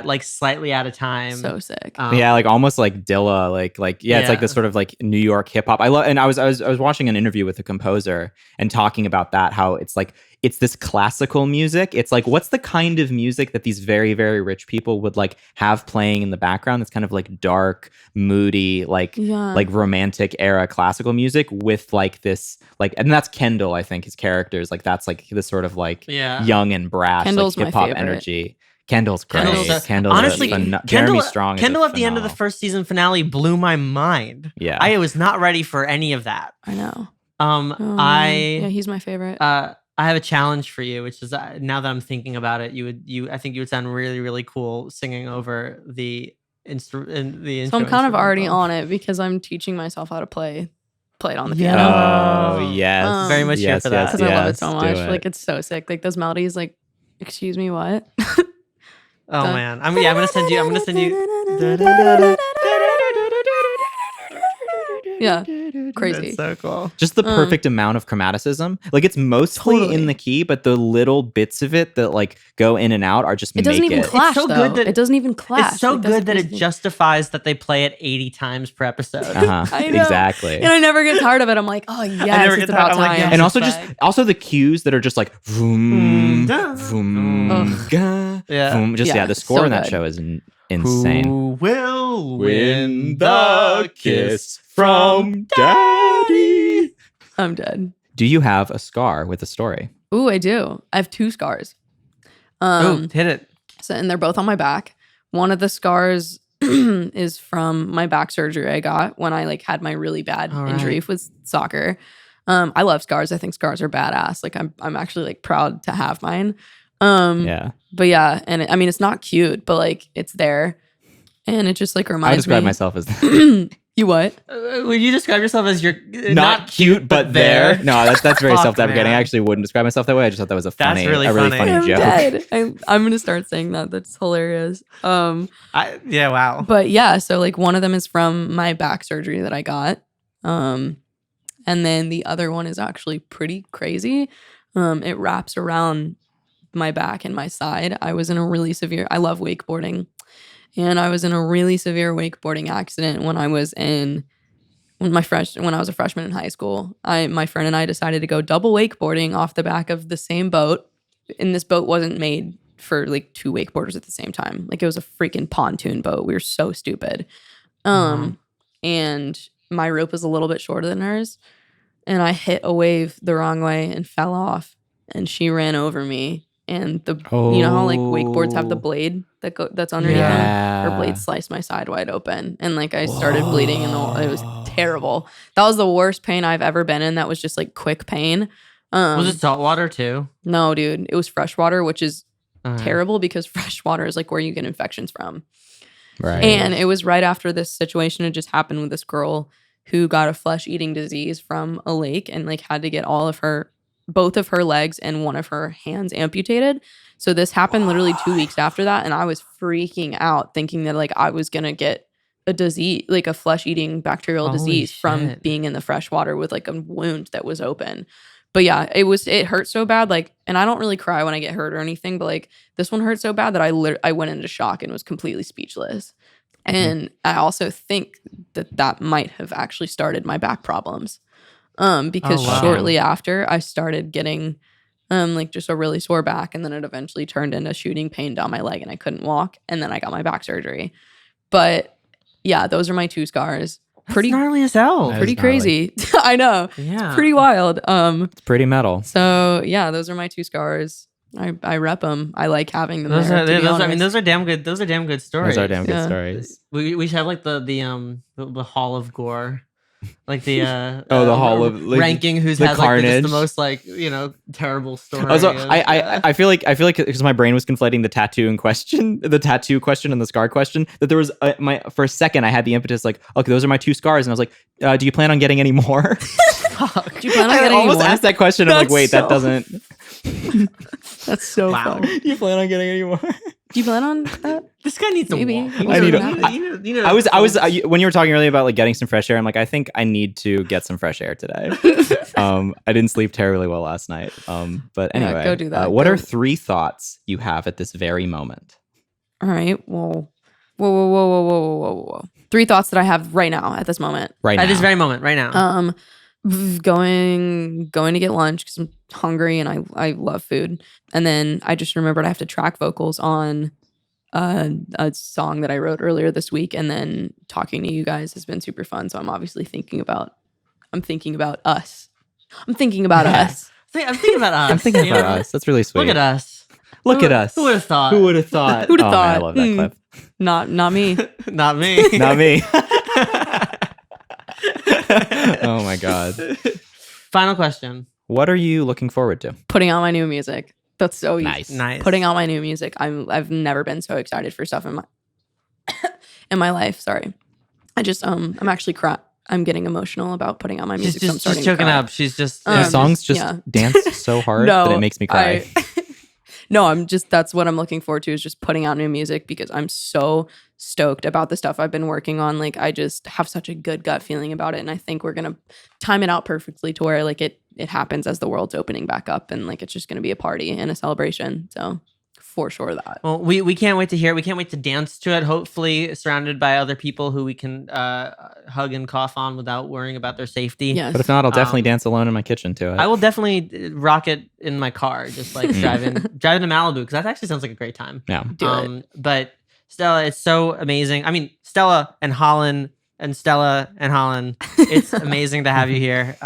like slightly at a time. so sick. Yeah, like almost like Dilla, like yeah, it's like Yeah. this sort of like New York hip hop. I love, and I was watching an interview with a composer and talking about that, how it's like it's this classical music. It's like what's the kind of music that these very very rich people would like have playing in the background? That's kind of like dark, moody, like Yeah. like romantic era classical music with like this like, and that's Kendall. I think his characters like that's like this sort of like Yeah. young and brash Kendall's my like hip hop favorite. energy. Kendall's great. Kendall's Kendall's honestly, Jeremy Kendall, Strong. is Kendall a at the end of the phenomenal- first season finale blew my mind. Yeah. I was not ready for any of that. I know. Oh, man. yeah, he's my favorite. I have a challenge for you, which is now that I'm thinking about it, I think you would sound really, really cool singing over the So I'm kind of already on it because I'm teaching myself how to play it on the Yeah. piano. Oh yes, Very much here for that. Because I love it so do much. it. Like it's so sick. Like those melodies, like, excuse me, what? Oh man, I'm gonna send you. Yeah, crazy. That's so cool. just the perfect amount of chromaticism. Like it's mostly Totally. in the key, but the little bits of it that like go in and out are just It doesn't make even it. clash so though. good that- it doesn't even clash. It's so Like, good that it doesn't- justifies that they play it 80 times per episode. Uh-huh. I know. Exactly. And I never get tired of it. I'm like, oh yes, never it's get about tired. I'm like, time. yes. And also Back. also the cues that are just like vroom, da, vroom, Ugh. ga, Yeah. vroom. Just Yeah, yeah, the score so in that good. show is insane. Who will Win the kiss from daddy. I'm dead. Do you have a scar with a story? Ooh, I do. I have 2 scars. Ooh, hit it. And they're both on my back. One of the scars is from my back surgery I got when I like had my really bad All injury right. with soccer. I love scars. I think scars are badass. Like I'm actually like proud to have mine. Yeah. But yeah, and I mean it's not cute, but like it's there, and it just like I reminds describe me. myself as You what? Would you describe yourself as you're Not cute, but there. No, that's very Fuck, self-deprecating. man. I actually wouldn't describe myself that way. I just thought that was a That's funny, really a really funny. funny I'm joke. dead. I'm gonna start saying that. That's hilarious. Yeah, wow. But yeah, so like one of them is from my back surgery that I got. And then the other one is actually pretty crazy. It wraps around my back and my side. I was in a really severe, I love wakeboarding. And I was in a really severe wakeboarding accident when I was when I was a freshman in high school. My friend and I decided to go double wakeboarding off the back of the same boat. And this boat wasn't made for like two wakeboarders at the same time. Like it was a freaking pontoon boat. We were so stupid. And my rope was a little bit shorter than hers. And I hit a wave the wrong way and fell off. And she ran over me. And you know how like wakeboards have the blade that's underneath them? Her blade sliced my side wide open. And like I started bleeding and it was terrible. That was the worst pain I've ever been in. That was just like quick pain. Was it salt water too? No, dude. It was fresh water, which is terrible because fresh water is like where you get infections from. Right. And it was right after this situation had just happened with this girl who got a flesh-eating disease from a lake and like had to get both of her legs and one of her hands amputated. So this happened literally 2 weeks after that. And I was freaking out thinking that like I was going to get a disease, like a flesh-eating bacterial disease from being in the fresh water with like a wound that was open. But yeah, it hurt so bad. Like, and I don't really cry when I get hurt or anything, but like this one hurt so bad that I went into shock and was completely speechless. And I also think that might have actually started my back problems. Because shortly after I started getting like just a really sore back, and then it eventually turned into shooting pain down my leg and I couldn't walk, and then I got my back surgery. But yeah, those are my two scars. Pretty gnarly as hell. Pretty crazy. I know. Yeah. It's pretty wild. It's pretty metal. So yeah, those are my two scars. I rep them. I like having them. Those there, are damn good. Those are damn good stories. Those are damn good stories. We should have like the Hall of Gore, like the the Hall of like, ranking who's the had carnage. like the most like terrible story. Also, I feel like because my brain was conflating the tattoo question and the scar question, that there was for a second I had the impetus like, okay, those are my two scars, and I was like, do you plan on getting any more? Do you plan on I getting almost any more? asked that question. I'm like, wait, that doesn't. That's so Wow. fun. Do you plan on getting any more? Do you plan on that? This guy needs Maybe. to walk. I need You know, I was when you were talking earlier about like getting some fresh air, I'm like, I think I need to get some fresh air today. I didn't sleep terribly well last night. But Yeah, anyway, go do that. What Go. are 3 thoughts you have at this very moment? All right. Well, whoa. 3 thoughts that I have right now at this moment. Right now. at this very moment, right now. Going to get lunch because I'm hungry and I love food. And then I just remembered I have to track vocals on a song that I wrote earlier this week. And then talking to you guys has been super fun. So I'm obviously thinking about us. I'm thinking about us. I'm thinking about us. I'm thinking about us. That's really sweet. Look at us. Look at us. Who would have thought? Who would have thought? Who'd have Oh, man, I thought? love that clip. Not me. Not me. Not me. Oh my god. Final question. What are you looking forward to? Putting out my new music. That's so easy. Nice. Putting out my new music. I've never been so excited for stuff in my life. Sorry. I just I'm actually I'm getting emotional about putting out my music. She's so I'm starting to choking cry. up. She's just The songs just yeah. dance so hard that it makes me cry. No, that's what I'm looking forward to, is just putting out new music because I'm so stoked about the stuff I've been working on. Like I just have such a good gut feeling about it. And I think we're going to time it out perfectly to where like it happens as the world's opening back up, and like it's just going to be a party and a celebration. So for sure that. Well, we can't wait to hear it. We can't wait to dance to it. Hopefully surrounded by other people who we can hug and cough on without worrying about their safety. Yes. But if not, I'll definitely dance alone in my kitchen to it. I will definitely rock it in my car, just like driving to Malibu, because that actually sounds like a great time. Yeah. Do it. But Stella, it's so amazing. I mean, Stella and Holland, it's amazing to have you here.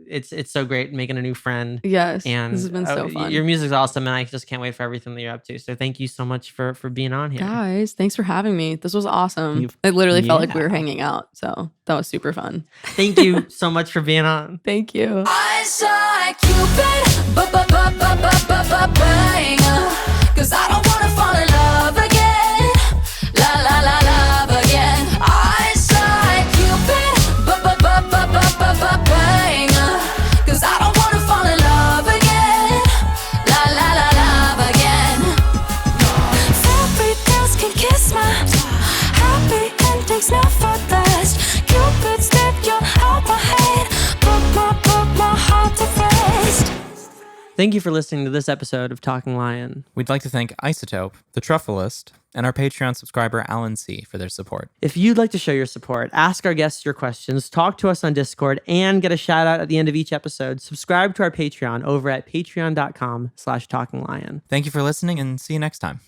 It's so great making a new friend. Yes. And this has been so fun. Your music's awesome, and I just can't wait for everything that you're up to. So thank you so much for being on here. Guys, thanks for having me. This was awesome. It literally felt like we were Yeah. hanging out. So that was super fun. Thank you so much for being on. Thank you. I shot Cupid, bang, 'cause I don't wanna fall in love again, love again. I shot Cupid. Thank you for listening to this episode of Talking Lion. We'd like to thank Isotope, the Truffleist, and our Patreon subscriber Alan C. for their support. If you'd like to show your support, ask our guests your questions, talk to us on Discord, and get a shout out at the end of each episode, subscribe to our Patreon over at patreon.com/talkinglion. Thank you for listening, and see you next time.